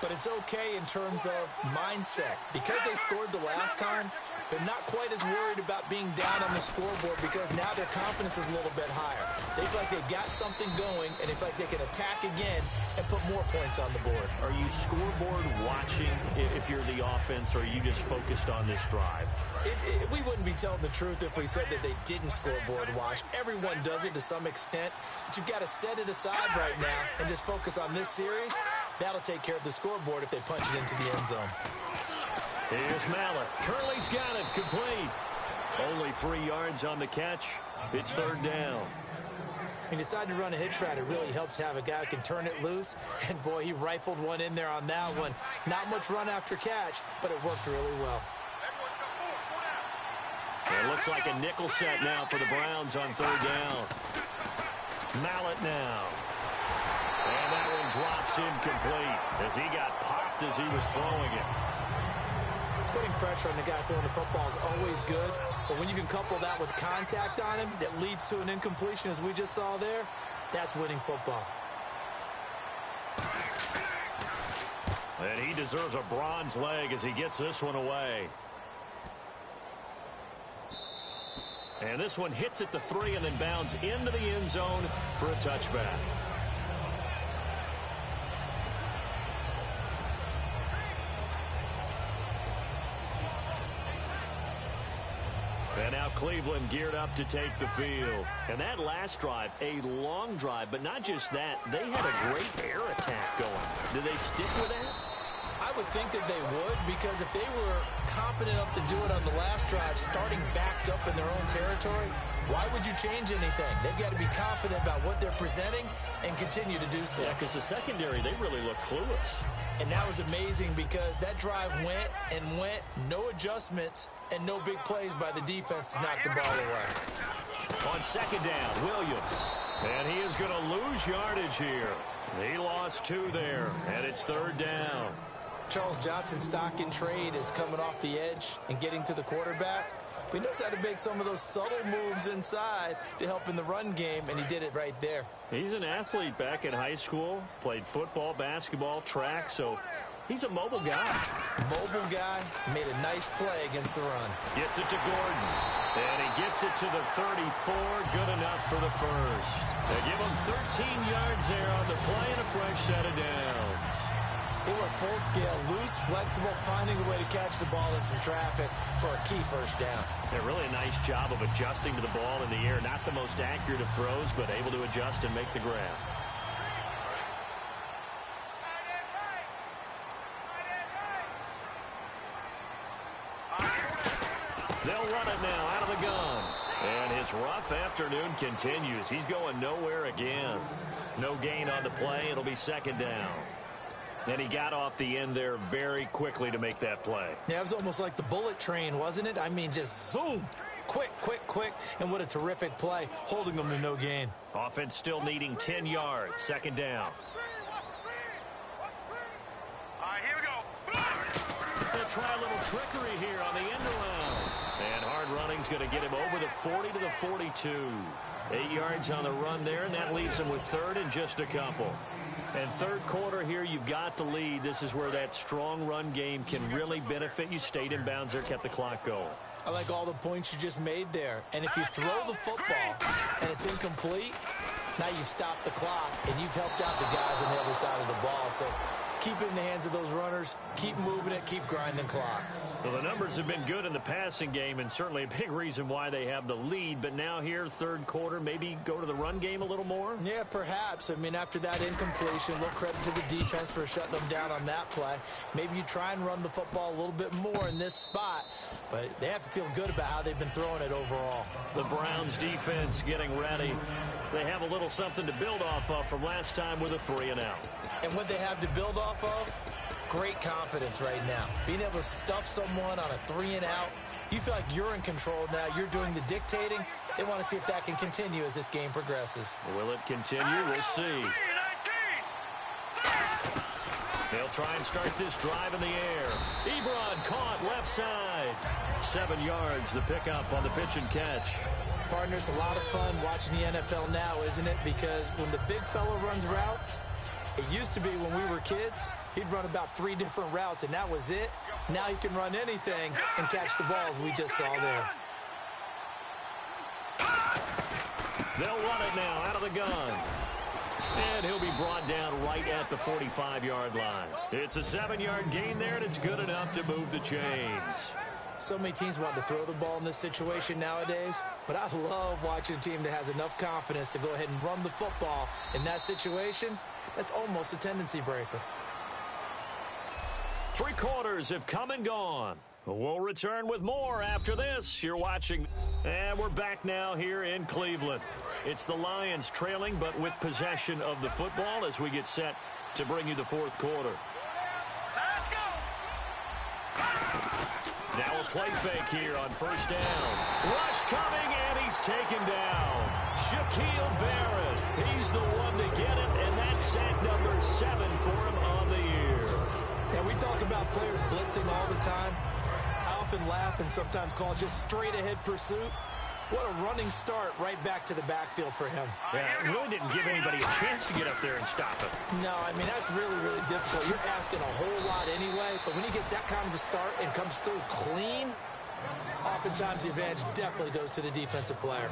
But it's okay in terms of mindset. Because they scored the last time, they're not quite as worried about being down on the scoreboard because now their confidence is a little bit higher. They feel like they got something going, and they feel like they can attack again and put more points on the board. Are you scoreboard watching if you're the offense, or are you just focused on this drive? We wouldn't be telling the truth if we said that they didn't scoreboard watch. Everyone does it to some extent, but you've got to set it aside right now and just focus on this series. That'll take care of the scoreboard if they punch it into the end zone. Here's Mallett. Curley's got it complete. Only 3 yards on the catch. It's third down. He decided to run a hitch route. It really helps to have a guy who can turn it loose. And, boy, he rifled one in there on that one. Not much run after catch, but it worked really well. It looks like a nickel set now for the Browns on third down. Mallett now. And that one drops incomplete as he got popped as he was throwing it. Putting pressure on the guy throwing the football is always good, but when you can couple that with contact on him that leads to an incompletion as we just saw there, that's winning football. And he deserves a bronze leg as he gets this one away. And this one hits at the 3 and then bounds into the end zone for a touchback. And now Cleveland geared up to take the field. And that last drive, a long drive, but not just that. They had a great air attack going. Did they stick with that? I would think that they would, because if they were confident enough to do it on the last drive, starting backed up in their own territory, why would you change anything? They've got to be confident about what they're presenting and continue to do so. Yeah, because the secondary, they really look clueless. And that was amazing because that drive went and went, no adjustments, and no big plays by the defense to knock the ball away. On second down, Williams. And he is going to lose yardage here. He lost 2 there, and it's third down. Charles Johnson stock in trade is coming off the edge and getting to the quarterback. But he knows how to make some of those subtle moves inside to help in the run game, and he did it right there. He's an athlete back in high school, played football, basketball, track, so he's a mobile guy. Mobile guy, made a nice play against the run. Gets it to Gordon, and he gets it to the 34, good enough for the first. They give him 13 yards there on the play and a fresh set of downs. They were full scale, loose, flexible, finding a way to catch the ball in some traffic for a key first down. Yeah, really a nice job of adjusting to the ball in the air. Not the most accurate of throws, but able to adjust and make the grab. They'll run it now out of the gun. And his rough afternoon continues. He's going nowhere again. No gain on the play. It'll be second down. And he got off the end there very quickly to make that play. Yeah, it was almost like the bullet train, wasn't it? I mean, just zoom. Quick, quick, quick. And what a terrific play, holding them to no gain. Offense still needing 10 yards. Second down. All right, here we go. They'll try a little trickery here on the end around. And hard running's going to get him over the 40 to the 42. 8 yards on the run there, and that leaves him with third and just a couple. And third quarter here, you've got the lead. This is where that strong run game can really benefit you. Stayed in bounds there, kept the clock going. I like all the points you just made there. And if you throw the football and it's incomplete, now you've stopped the clock and you've helped out the guys on the other side of the ball. So keep it in the hands of those runners. Keep moving it. Keep grinding clock. Well, the numbers have been good in the passing game, and certainly a big reason why they have the lead. But now here, third quarter, maybe go to the run game a little more? Yeah, perhaps. I mean, after that incompletion, a little credit to the defense for shutting them down on that play. Maybe you try and run the football a little bit more in this spot, but they have to feel good about how they've been throwing it overall. The Browns defense getting ready. They have a little something to build off of from last time with a 3-and-out. And what they have to build off of? Great confidence right now. Being able to stuff someone on a 3-and-out. You feel like you're in control now. You're doing the dictating. They want to see if that can continue as this game progresses. Will it continue? We'll see. They'll try and start this drive in the air. Ebron caught left side. 7 yards, the pickup on the pitch and catch. Partner, it's a lot of fun watching the NFL now, isn't it? Because when the big fella runs routes, it used to be when we were kids, he'd run about 3 different routes, and that was it. Now he can run anything and catch the balls we just saw there. They'll run it now out of the gun. And he'll be brought down right at the 45-yard line. It's a 7-yard gain there, and it's good enough to move the chains. So many teams want to throw the ball in this situation nowadays, but I love watching a team that has enough confidence to go ahead and run the football in that situation. That's almost a tendency breaker. 3 quarters have come and gone. We'll return with more after this. You're watching. And we're back now here in Cleveland. It's the Lions trailing, but with possession of the football as we get set to bring you the 4th quarter. Let's go! Now a play fake here on 1st down. Rush coming, and he's taken down. Shaquille Barrett. He's the one to get it, and that's sack number 7 for him on the year. And we talk about players blitzing all the time. I often laugh and sometimes call it just straight-ahead pursuit. What a running start right back to the backfield for him. Yeah, it really didn't give anybody a chance to get up there and stop it. No, I mean, that's really, really difficult. You're asking a whole lot anyway, but when he gets that kind of a start and comes through clean, oftentimes the advantage definitely goes to the defensive player.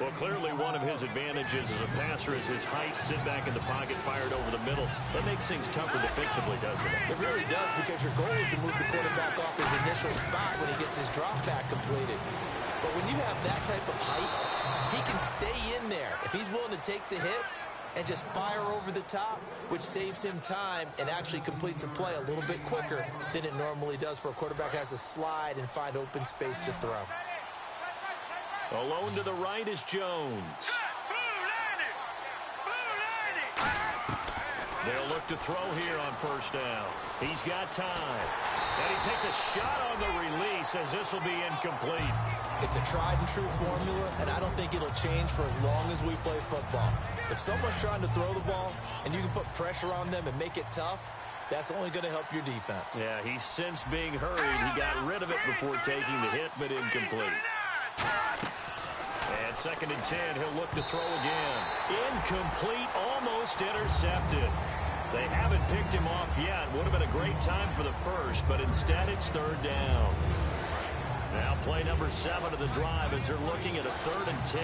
Well, clearly one of his advantages as a passer is his height, sit back in the pocket, fired over the middle. That makes things tougher defensively, doesn't it? It really does, because your goal is to move the quarterback off his initial spot when he gets his drop back completed. But when you have that type of height, he can stay in there. If he's willing to take the hits and just fire over the top, which saves him time and actually completes a play a little bit quicker than it normally does for a quarterback who has to slide and find open space to throw. Alone to the right is Jones. They'll look to throw here on 1st down. He's got time. And he takes a shot on the release as this will be incomplete. It's a tried and true formula, and I don't think it'll change for as long as we play football. If someone's trying to throw the ball and you can put pressure on them and make it tough, that's only going to help your defense. Yeah, he's since being hurried. He got rid of it before taking the hit, but incomplete. And 2nd and 10, he'll look to throw again. Incomplete, almost intercepted. They haven't picked him off yet. Would have been a great time for the first, but instead it's 3rd down. Now play number 7 of the drive as they're looking at a 3rd and 10.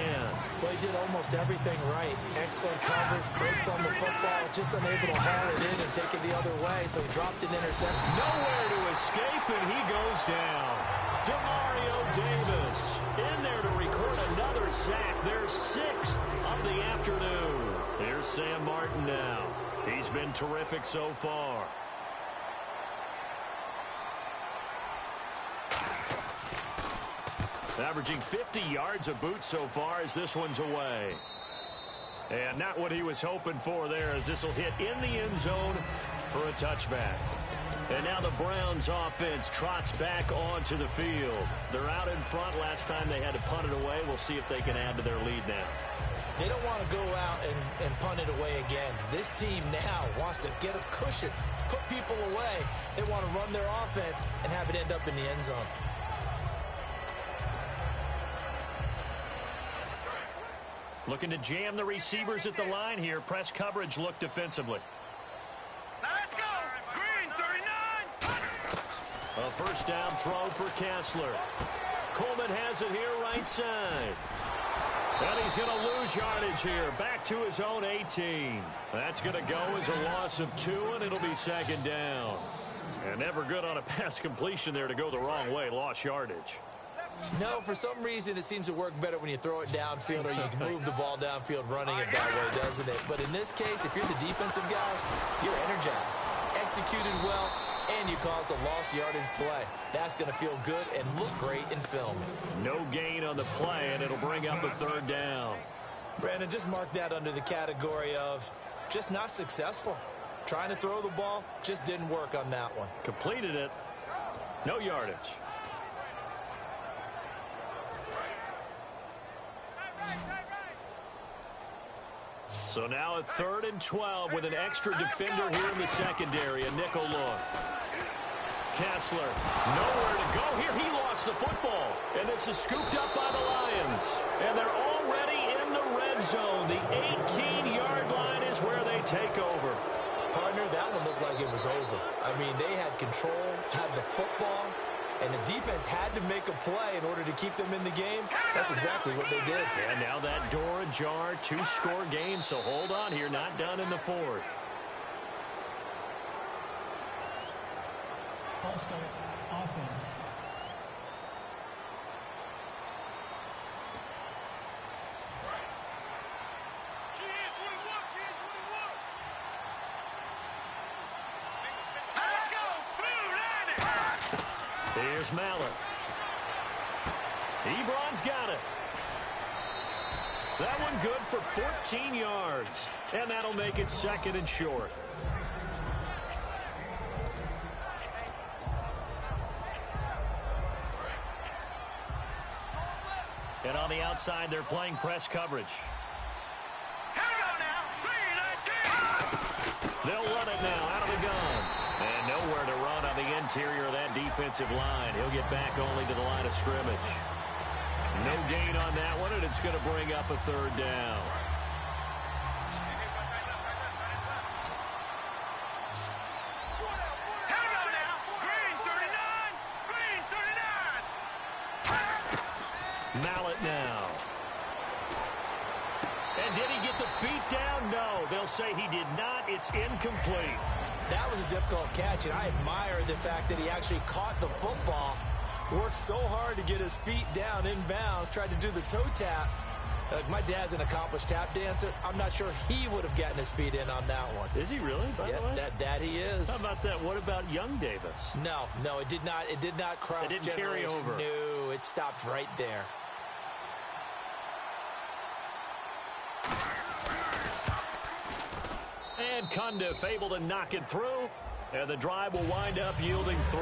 Well, he did almost everything right. Excellent coverage, breaks on the football, just unable to haul it in and take it the other way, so he dropped an interception. Nowhere to escape, and he goes down. Demario Davis in there to record another sack, their 6th of the afternoon. Here's Sam Martin now. He's been terrific so far. Averaging 50 yards a boot so far as this one's away. And not what he was hoping for there, as this will hit in the end zone for a touchback. And now the Browns offense trots back onto the field. They're out in front. Last time they had to punt it away. We'll see if they can add to their lead now. They don't want to go out and punt it away again. This team now wants to get a cushion, put people away. They want to run their offense and have it end up in the end zone. Looking to jam the receivers at the line here. Press coverage look defensively. Let's go! Green 39! A 1st down throw for Kessler. Coleman has it here right side. And he's going to lose yardage here. Back to his own 18. That's going to go as a loss of 2, and it'll be 2nd down. And never good on a pass completion there to go the wrong way. Lost yardage. No, for some reason it seems to work better when you throw it downfield or you can move the ball downfield running it that way, doesn't it? But in this case, if you're the defensive guys, you're energized, executed well, and you caused a lost yardage play. That's going to feel good and look great in film. No gain on the play, and it'll bring up a 3rd down. Brandon, just mark that under the category of just not successful. Trying to throw the ball just didn't work on that one. Completed it. No yardage. So now a 3rd and 12 with an extra defender here in the secondary, a nickel look. Kessler, nowhere to go here. He lost the football, and this is scooped up by the Lions. And they're already in the red zone. The 18-yard line is where they take over. Partner, that one looked like it was over. I mean, they had control, had the football, and the defense had to make a play in order to keep them in the game. That's exactly what they did. And now that door ajar, 2-score game, so hold on here, not done in the 4th. False start, offense. Here's Mallett. Ebron's got it. That one good for 14 yards. And that'll make it 2nd and short. And on the outside, they're playing press coverage. They'll run it now out of the gun. And nowhere to run on the interior of that defensive line. He'll get back only to the line of scrimmage. No gain on that one, and it's going to bring up a 3rd down. Mallett now. And did he get the feet down? No, they'll say he did not. It's incomplete. That was a difficult catch, and I admire the fact that he actually caught the football, worked so hard to get his feet down in bounds, tried to do the toe tap. My dad's an accomplished tap dancer. I'm not sure he would have gotten his feet in on that one. Is he really, by the way? That he is. How about that? What about young Davis? No, it did not. It did not cross. It didn't carry over. No, it stopped right there. And Cundiff able to knock it through. And the drive will wind up yielding 3.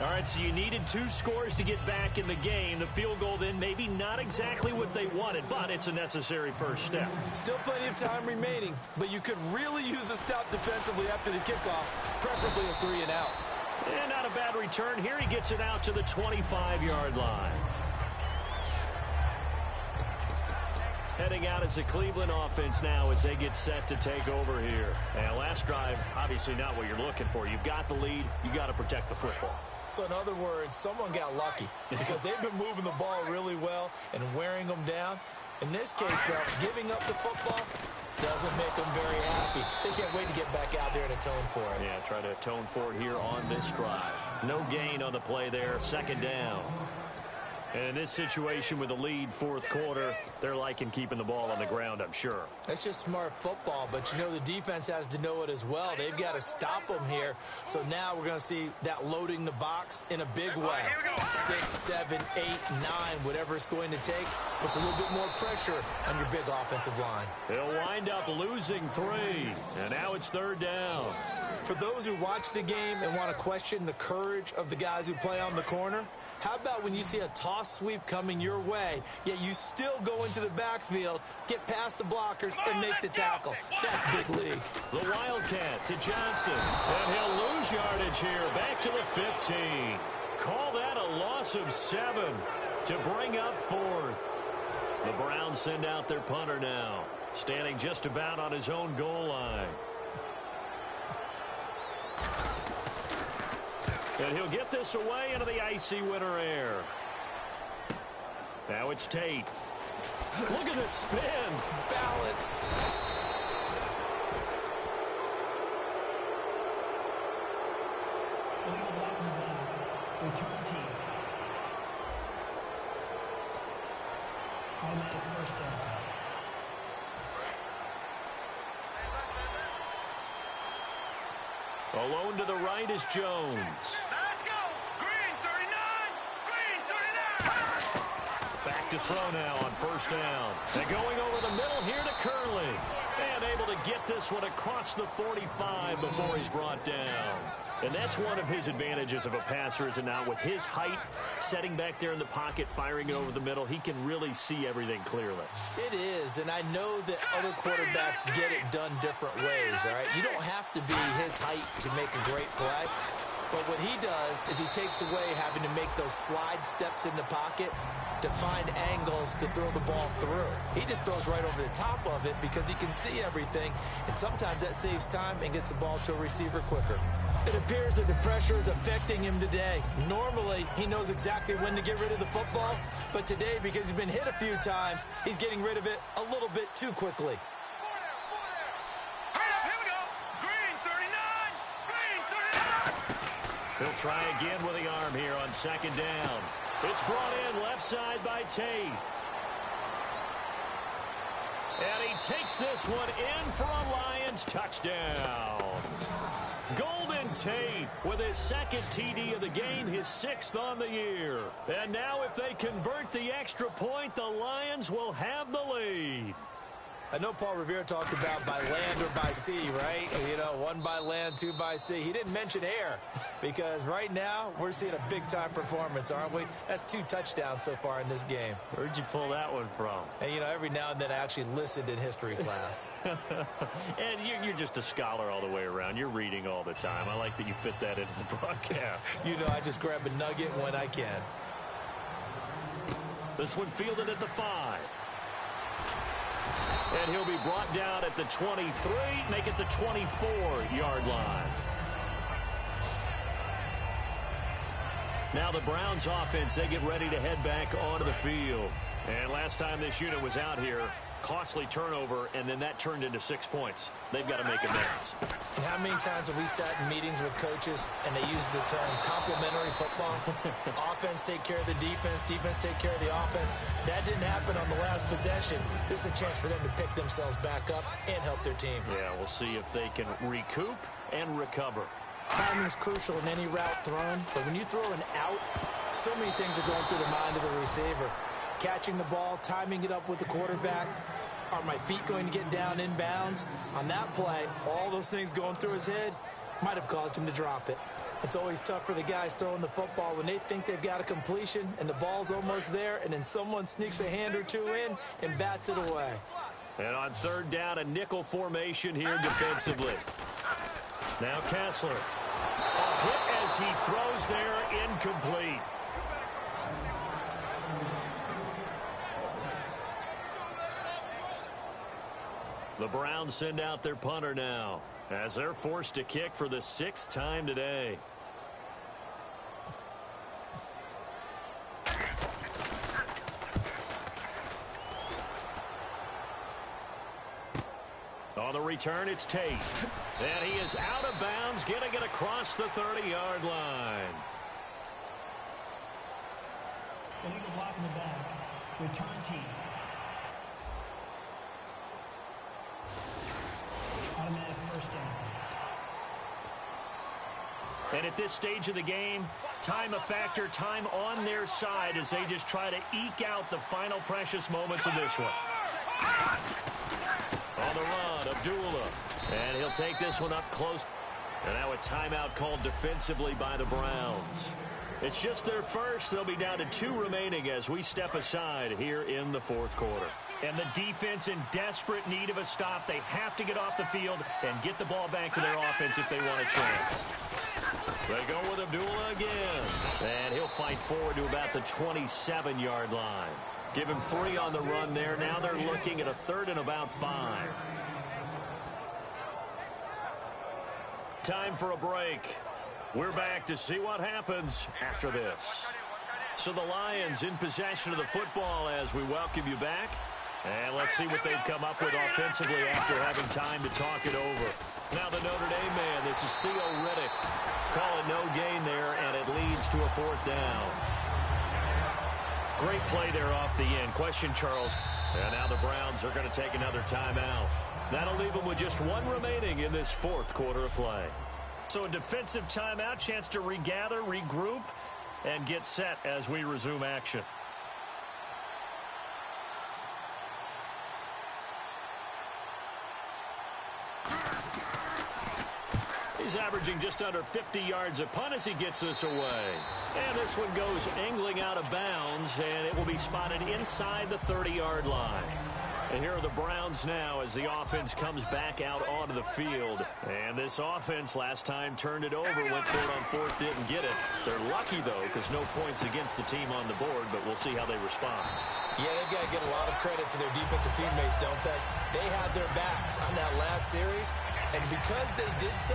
All right, so you needed 2 scores to get back in the game. The field goal then maybe not exactly what they wanted, but it's a necessary first step. Still plenty of time remaining, but you could really use a stop defensively after the kickoff, preferably a 3 and out. And not a bad return here. He gets it out to the 25-yard line. Heading out as a Cleveland offense now as they get set to take over here. And last drive, obviously not what you're looking for. You've got the lead. You got to protect the football. So in other words, someone got lucky because they've been moving the ball really well and wearing them down. In this case, though, giving up the football doesn't make them very happy. They can't wait to get back out there and atone for it. Yeah, try to atone for it here on this drive. No gain on the play there. 2nd down. And in this situation with the lead 4th quarter, they're liking keeping the ball on the ground, I'm sure. That's just smart football, but you know the defense has to know it as well. They've got to stop them here. So now we're going to see that loading the box in a big way. 6, 7, 8, 9, whatever it's going to take, puts a little bit more pressure on your big offensive line. They'll wind up losing 3, and now it's 3rd down. For those who watch the game and want to question the courage of the guys who play on the corner, how about when you see a toss sweep coming your way, yet you still go into the backfield, get past the blockers, and make the tackle? That's big league. The Wildcat to Johnson, and he'll lose yardage here, back to the 15. Call that a loss of 7 to bring up 4th. The Browns send out their punter now, standing just about on his own goal line. And he'll get this away into the icy winter air. Now it's Tate. Look at this spin. Balance. Illegal block on the back. Return team. Automatic first down. Alone to the right is Jones. Let's go! Green 39! Green 39! Back to throw now on 1st down. And going over the middle here to Curley. And able to get this one across the 45 before he's brought down. And that's one of his advantages of a passer, is it not? With his height, setting back there in the pocket, firing it over the middle, he can really see everything clearly. It is, and I know that other quarterbacks get it done different ways, all right? You don't have to be his height to make a great play. But what he does is he takes away having to make those slide steps in the pocket to find angles to throw the ball through. He just throws right over the top of it because he can see everything, and sometimes that saves time and gets the ball to a receiver quicker. It appears that the pressure is affecting him today. Normally, he knows exactly when to get rid of the football, but today, because he's been hit a few times, he's getting rid of it a little bit too quickly. Here we go. Green 39. Green 39. He'll try again with the arm here on second down. It's brought in left side by Tate. And he takes this one in for a Lions touchdown. Golden Tate with his second TD of the game, his 6th on the year. And now if they convert the extra point, the Lions will have the lead. I know Paul Revere talked about by land or by sea, right? You know, 1 by land, 2 by sea. He didn't mention air because right now we're seeing a big-time performance, aren't we? That's 2 touchdowns so far in this game. Where'd you pull that one from? And, you know, every now and then I actually listened in history class. And you're just a scholar all the way around. You're reading all the time. I like that you fit that into the broadcast. You know, I just grab a nugget when I can. This one fielded at the 5. And he'll be brought down at the 23, make it the 24-yard line. Now the Browns offense, they get ready to head back onto the field. And last time this unit was out here, costly turnover, and then that turned into 6 points. They've got to make amends. And how many times have we sat in meetings with coaches and they use the term complementary football? Offense take care of the defense, defense take care of the offense. That didn't happen on the last possession. This is a chance for them to pick themselves back up and help their team. Yeah, we'll see if they can recoup and recover. Timing is crucial in any route thrown, but when you throw an out, so many things are going through the mind of the receiver. Catching the ball, timing it up with the quarterback. Are my feet going to get down in bounds? On that play, all those things going through his head might have caused him to drop it. It's always tough for the guys throwing the football when they think they've got a completion and the ball's almost there, and then someone sneaks a hand or two in and bats it away. And on third down, a nickel formation here defensively. Now Kessler. A hit as he throws there, incomplete. The Browns send out their punter now as they're forced to kick for the 6th time today. On the return, it's Tate. And he is out of bounds, getting it across the 30-yard line. Illegal block in the back. Return team. Automatic first down. And at this stage of the game, time a factor, time on their side as they just try to eke out the final precious moments of this one. On the run, Abdullah. And he'll take this one up close. And now a timeout called defensively by the Browns. It's just their first. They'll be down to 2 remaining as we step aside here in the 4th quarter. And the defense in desperate need of a stop. They have to get off the field and get the ball back to their offense if they want a chance. They go with Abdullah again. And he'll fight forward to about the 27-yard line. Give him 3 on the run there. Now they're looking at a 3rd and about 5. Time for a break. We're back to see what happens after this. So the Lions in possession of the football as we welcome you back. And let's see what they've come up with offensively after having time to talk it over. Now the Notre Dame man, this is Theo Riddick. Calling no gain there, and it leads to a 4th down. Great play there off the end. Question, Charles. And now the Browns are going to take another timeout. That'll leave them with just 1 remaining in this 4th quarter of play. So a defensive timeout, chance to regather, regroup, and get set as we resume action. He's averaging just under 50 yards a punt as he gets this away. And this one goes angling out of bounds, and it will be spotted inside the 30-yard line. And here are the Browns now as the offense comes back out onto the field. And this offense last time turned it over, went for it on fourth, didn't get it. They're lucky, though, because no points against the team on the board, but we'll see how they respond. Yeah, they've got to get a lot of credit to their defensive teammates, don't they? They had their backs on that last series, and because they did so,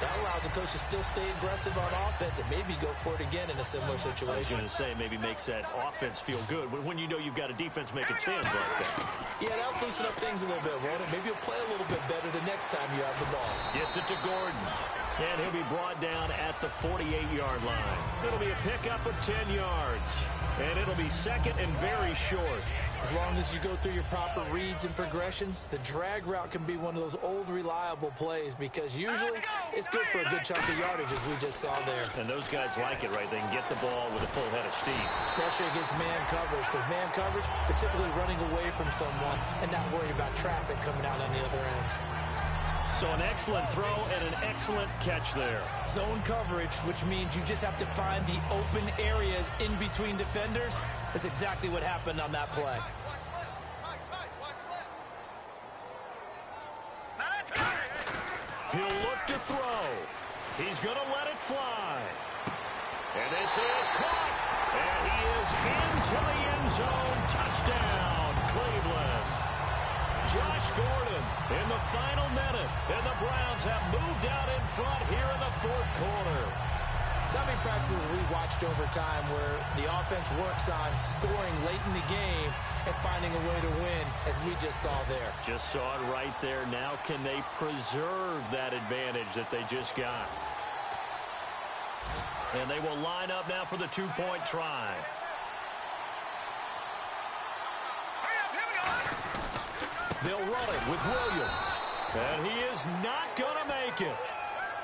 that allows the coach to still stay aggressive on offense and maybe go for it again in a similar situation. I was going to say, maybe makes that offense feel good when you know you've got a defense making stands like that. Yeah, that'll loosen up things a little bit, won't it? Maybe you'll play a little bit better the next time you have the ball. Gets it to Gordon. And he'll be brought down at the 48-yard line. It'll be a pickup of 10 yards. And it'll be second and very short. As long as you go through your proper reads and progressions, the drag route can be one of those old reliable plays because usually it's good for a good chunk of yardage, as we just saw there. And those guys like it, right? They can get the ball with a full head of steam. Especially against man coverage, because man coverage, they're typically running away from someone and not worried about traffic coming out on the other end. So an excellent throw and an excellent catch there. Zone coverage, which means you just have to find the open areas in between defenders. That's exactly what happened on that play. He'll look to throw. He's going to let it fly. And this is caught. And he is into the end zone. Touchdown, Cleveland. Josh Gordon in the final minute. And the Browns have moved out in front here in the fourth quarter. So many practices we watched over time where the offense works on scoring late in the game and finding a way to win, as we just saw there. Just saw it right there. Now can they preserve that advantage that they just got? And they will line up now for the two-point try. They'll run it with Williams. And he is not going to make it.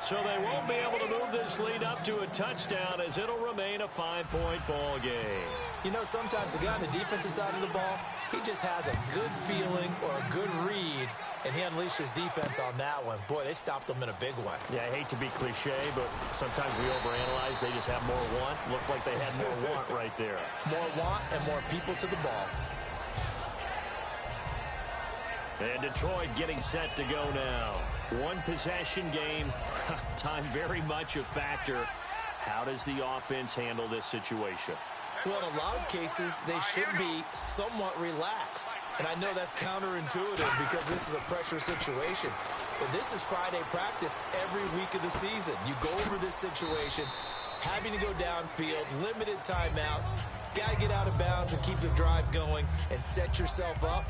So they won't be able to move this lead up to a touchdown as it'll remain a 5-point ball game. You know, sometimes the guy on the defensive side of the ball, he just has a good feeling or a good read, and he unleashed his defense on that one. Boy, they stopped them in a big way. Yeah, I hate to be cliche, but sometimes we overanalyze. They just have more want. Looked like they had more want right there. More want and more people to the ball. And Detroit getting set to go now. One possession game. Time very much a factor. How does the offense handle this situation? Well, in a lot of cases, they should be somewhat relaxed. And I know that's counterintuitive because this is a pressure situation. But this is Friday practice every week of the season. You go over this situation, having to go downfield, limited timeouts, got to get out of bounds and keep the drive going and set yourself up.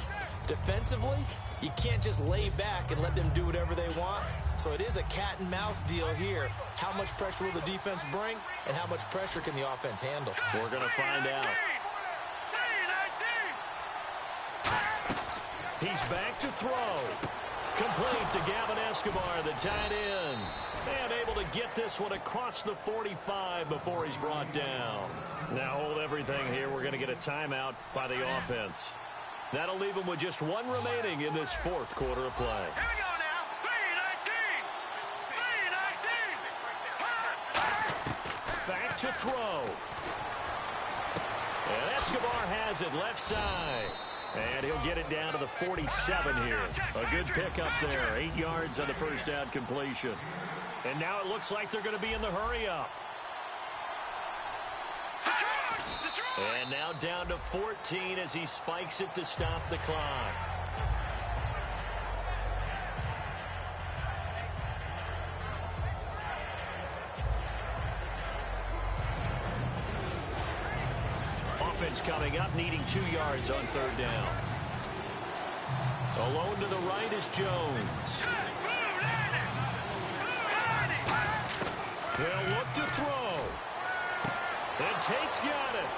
Defensively, you can't just lay back and let them do whatever they want. So it is a cat and mouse deal here. How much pressure will the defense bring, and how much pressure can the offense handle? We're going to find out. He's back to throw. Complete to Gavin Escobar, the tight end. And able to get this one across the 45 before he's brought down. Now hold everything here. We're going to get a timeout by the offense. That'll leave him with just one remaining in this fourth quarter of play. Here we go now. 3-19. Back to throw. And Escobar has it left side. And he'll get it down to the 47 here. A good pickup there. 8 yards on the first down completion. And now it looks like they're going to be in the hurry-up. And now down to 14 as he spikes it to stop the clock. Offense coming up, needing 2 yards on third down. Alone to the right is Jones. They'll look to throw. And Tate's got it.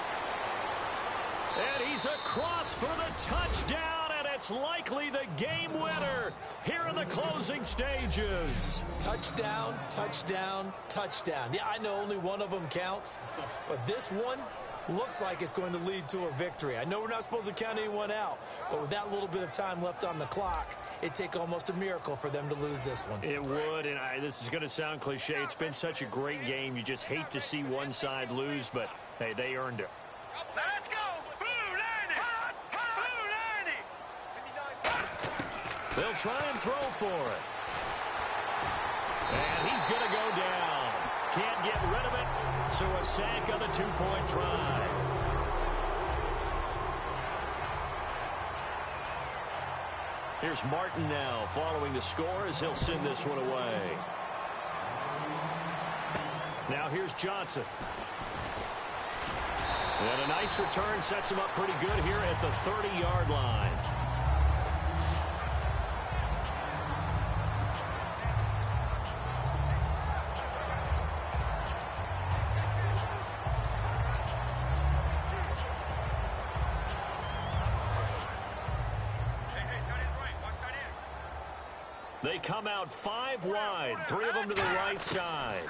And he's across for the touchdown, and it's likely the game winner here in the closing stages. Touchdown, touchdown, touchdown. Yeah, I know only one of them counts, but this one looks like it's going to lead to a victory. I know we're not supposed to count anyone out, but with that little bit of time left on the clock, it'd take almost a miracle for them to lose this one. It would, and this is going to sound cliche. It's been such a great game. You just hate to see one side lose, but, hey, they earned it. Let's go! Blue 90! Blue 90! They'll try and throw for it. And he's going to go down. Can't get rid of it, so a sack on the two-point try. Here's Martin now following the score as he'll send this one away. Now here's Johnson. And a nice return sets him up pretty good here at the 30-yard line. They come out 5 wide, 3 of them to the right side.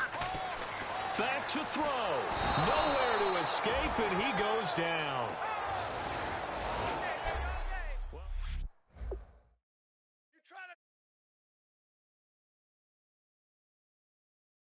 Back to throw. Nowhere to escape, and he goes down.